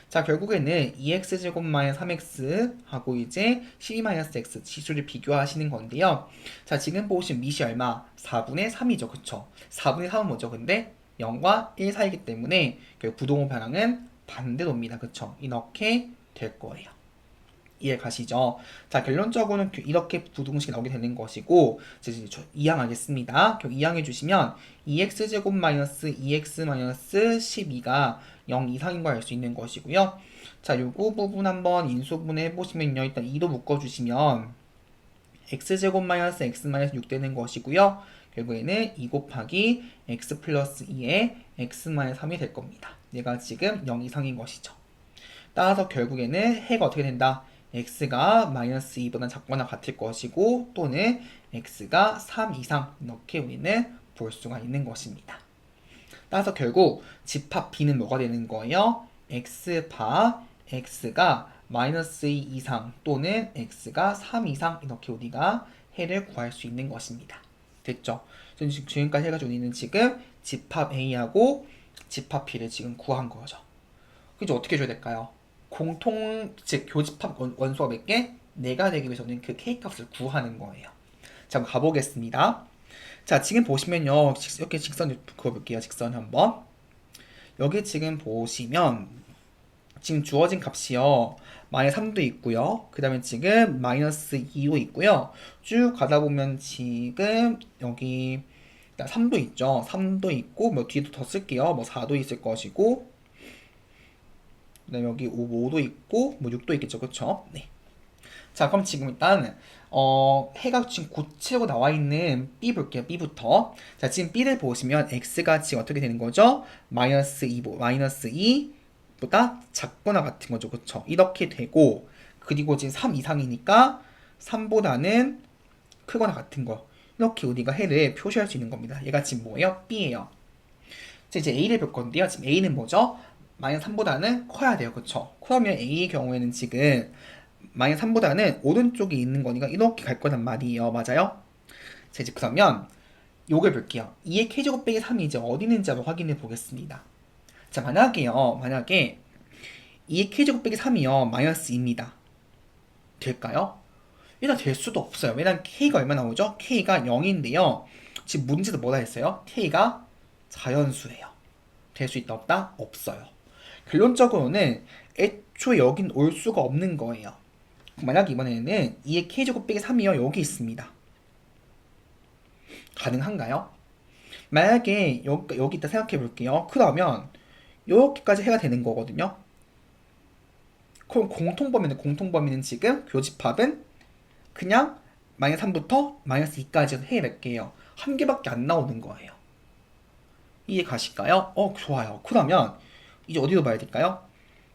자, 결국에는 2x제곱 마이너스 3x 하고 이제 12-x 지수를 비교하시는 건데요. 자, 지금 보시면 밑이 얼마? 4분의 3이죠. 그쵸? 4분의 3은 뭐죠? 근데 0과 1 사이기 때문에 부동호 방향은 반대로입니다. 그쵸? 이렇게 될 거예요. 이해 가시죠? 자, 결론적으로는 이렇게 부등식이 나오게 되는 것이고, 이제 이항하겠습니다. 2항해 주시면 2x제곱 마이너스 2x 마이너스 12가 0 이상인 걸 알 수 있는 것이고요. 자, 요거 부분 한번 인수분해 해보시면요. 일단 2도 묶어주시면 x제곱 마이너스 x 마이너스 6 되는 것이고요. 결국에는 2 곱하기 x 플러스 2의 x 마이너스 3이 될 겁니다. 얘가 지금 0 이상인 것이죠. 따라서 결국에는 해가 어떻게 된다? x가 마이너스 2보다 작거나 같을 것이고 또는 x가 3 이상 이렇게 우리는 볼 수가 있는 것입니다. 따라서 결국 집합 B는 뭐가 되는 거예요? x바 x가 마이너스 2 이상 또는 x가 3 이상 이렇게 우리가 해를 구할 수 있는 것입니다. 됐죠? 지금까지 해가지고 우리는 지금 집합 A하고 집합 B를 지금 구한 거죠. 그죠? 어떻게 해줘야 될까요? 즉 교집합 원소가 몇 개? 4가 되기 위해서는 그 K값을 구하는 거예요. 자, 한번 가보겠습니다. 자, 지금 보시면요. 이렇게 직선 그어볼게요. 직선 한번. 여기 지금 보시면 지금 주어진 값이요. 마이너스 3도 있고요. 그 다음에 지금 마이너스 2도 있고요. 쭉 가다 보면 지금 여기 3도 있죠. 3도 있고 뭐 뒤에도 더 쓸게요. 뭐 4도 있을 것이고 그 다음에 여기 5도 있고 뭐 6도 있겠죠. 그쵸? 네. 자, 그럼 지금 일단 해가 지금 고치려고 나와 있는 B 볼게요. B부터. 자, 지금 B를 보시면 X가 지금 어떻게 되는 거죠? 마이너스 2보다 작거나 같은 거죠. 그쵸? 이렇게 되고, 그리고 지금 3 이상이니까 3보다는 크거나 같은 거. 이렇게 우리가 해를 표시할 수 있는 겁니다. 얘가 지금 뭐예요? B예요. 자, 이제 A를 볼 건데요. 지금 A는 뭐죠? 마이너스 3보다는 커야 돼요. 그쵸? 그러면 A의 경우에는 지금 마이너스 3보다는 오른쪽에 있는 거니까 이렇게 갈 거란 말이에요. 맞아요? 자, 이제 그러면 요걸 볼게요. 2의 k제곱 빼기 3이 이제 어디 있는지 한번 확인해 보겠습니다. 자, 만약에 2의 k제곱 빼기 3이요. 마이너스 2입니다. 될까요? 일단 될 수도 없어요. 왜냐면 k가 얼마 나오죠? k가 0인데요. 지금 문제도 뭐라 했어요? k가 자연수예요. 될 수 있다 없다? 없어요. 결론적으로는 애초에 여긴 올 수가 없는 거예요. 만약 이번에는 2의 k제곱 빼기 3이요. 여기 있습니다. 가능한가요? 만약에 여기 있다 생각해 볼게요. 그러면 이렇게까지 해가 되는 거거든요. 그럼 공통범위는 지금 교집합은 그냥 마이너스 3부터 마이너스 2까지 해서 해 몇 개예요? 한 개밖에 안 나오는 거예요. 이해 가실까요? 좋아요. 그러면 이제 어디로 봐야 될까요?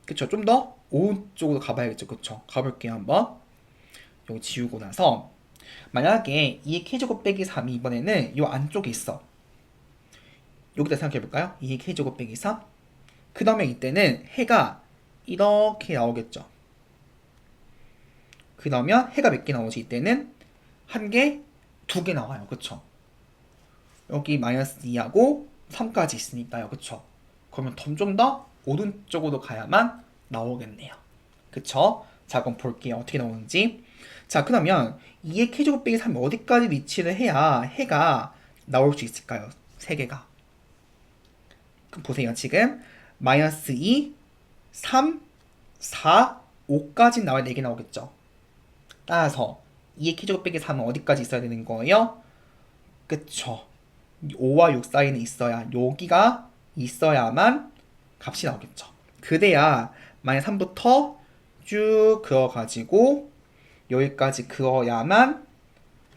그쵸? 좀 더 오른쪽으로 가봐야겠죠. 그쵸? 가볼게요. 한번. 여기 지우고 나서 만약에 2의 k제곱 빼기 3이 이번에는 이 안쪽에 있어. 여기다 생각해볼까요? 2의 k제곱 빼기 3. 그 다음에 이때는 해가 이렇게 나오겠죠. 그러면 해가 몇 개 나오지? 이때는 한 개, 2개 나와요. 그쵸? 여기 마이너스 2하고 3까지 있으니까요. 그쵸? 그러면 좀 더 오른쪽으로 가야만 나오겠네요. 그쵸? 자, 그럼 볼게요. 어떻게 나오는지. 자, 그러면 2의 k제곱 빼기 3이 어디까지 위치를 해야 해가 나올 수 있을까요? 3개가. 그럼 보세요. 지금 마이너스 2, 3, 4, 5까지 나와야 4개 나오겠죠. 따라서 2의 k제곱 빼기 3은 어디까지 있어야 되는 거예요? 그쵸. 5와 6 사이는 있어야, 여기가 있어야만 값이 나오겠죠. 그래야 마이너스 3부터 쭉 그어가지고 여기까지 그어야만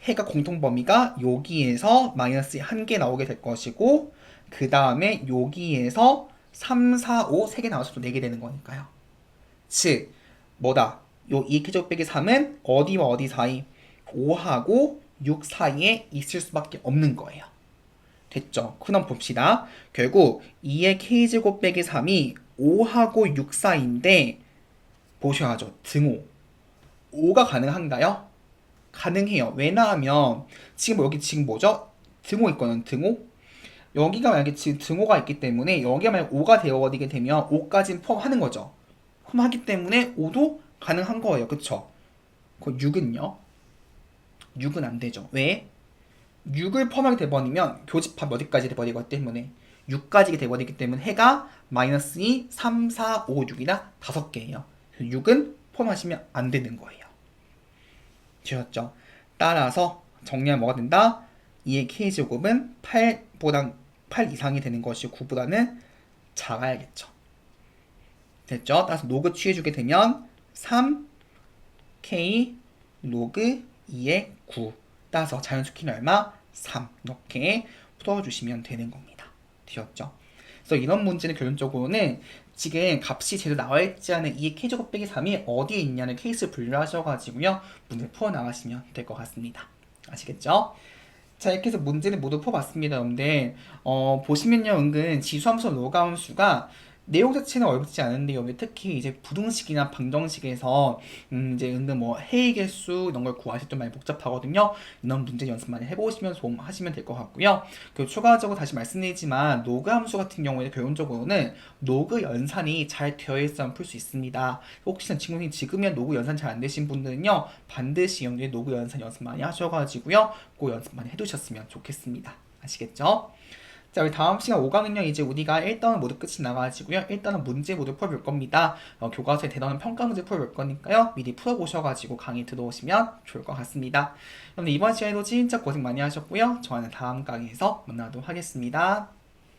해가 공통범위가 여기에서 마이너스 1개 나오게 될 것이고, 그 다음에 여기에서 3, 4, 5 3개 나와서 또 4개 되는 거니까요. 즉 뭐다? 요 2k제곱 빼기 3은 어디와 어디 사이? 5하고 6 사이에 있을 수밖에 없는 거예요. 됐죠? 그럼 봅시다. 결국 2의 k제곱 빼기 3이 5하고 6 사이인데 보셔야죠. 등호. 5가 가능한가요? 가능해요. 왜냐하면 지금 여기 지금 뭐죠? 등호 있거든. 등호. 여기가 만약에 지금 등호가 있기 때문에 여기가 만약 5가 되어버리게 되면 5까지는 포함하는 거죠. 포함하기 때문에 5도 가능한 거예요. 그쵸? 그 6은요? 6은 안 되죠. 왜? 6을 포함하게 돼버리면 교집합 어디까지 돼버리기 때문에 6까지 돼버리기 때문에 해가 마이너스 2, 3, 4, 5, 6이나 5개예요. 6은 포함하시면 안 되는 거예요. 되셨죠? 따라서 정리하면 뭐가 된다? 2의 k제곱은 8 이상이 되는 것이 9보다는 작아야겠죠. 됐죠? 따라서 로그 취해주게 되면 3k 로그 2의 9. 따라서 자연수 키는 얼마? 3. 이렇게 풀어주시면 되는 겁니다. 되셨죠? 그래서 이런 문제는 결론적으로는 지금 값이 제대로 나와있지 않은 2의 k제곱 빼기 3이 어디에 있냐는 케이스 분류하셔가지고요. 문제를 풀어나가시면 될 것 같습니다. 아시겠죠? 자, 이렇게 해서 문제는 모두 풀어봤습니다. 여러분들 보시면요, 은근 지수함수 로가함수가 내용 자체는 어렵지 않은데 여기 특히 이제 부등식이나 방정식에서 이제 은근 뭐 해의 개수 이런 걸 구하실 때 많이 복잡하거든요. 이런 문제 연습 많이 해보시면 하시면 될 것 같고요. 그리고 추가적으로 다시 말씀드리지만 로그 함수 같은 경우에 결론적으로는 로그 연산이 잘 되어 있어야 풀 수 있습니다. 혹시나 친구님 지금이야 로그 연산 잘 안 되신 분들은요 반드시 연구에 로그 연산 연습 많이 하셔가지고요 꼭 연습 많이 해두셨으면 좋겠습니다. 아시겠죠? 자, 우리 다음 시간 5강은요, 이제 우리가 1단원 모두 끝이 나가지고요. 1단원 문제 모두 풀어볼 겁니다. 교과서에 대단한 평가 문제 풀어볼 거니까요. 미리 풀어보셔가지고 강의 들어오시면 좋을 것 같습니다. 그럼 이번 시간에도 진짜 고생 많이 하셨고요. 저는 다음 강의에서 만나도록 하겠습니다.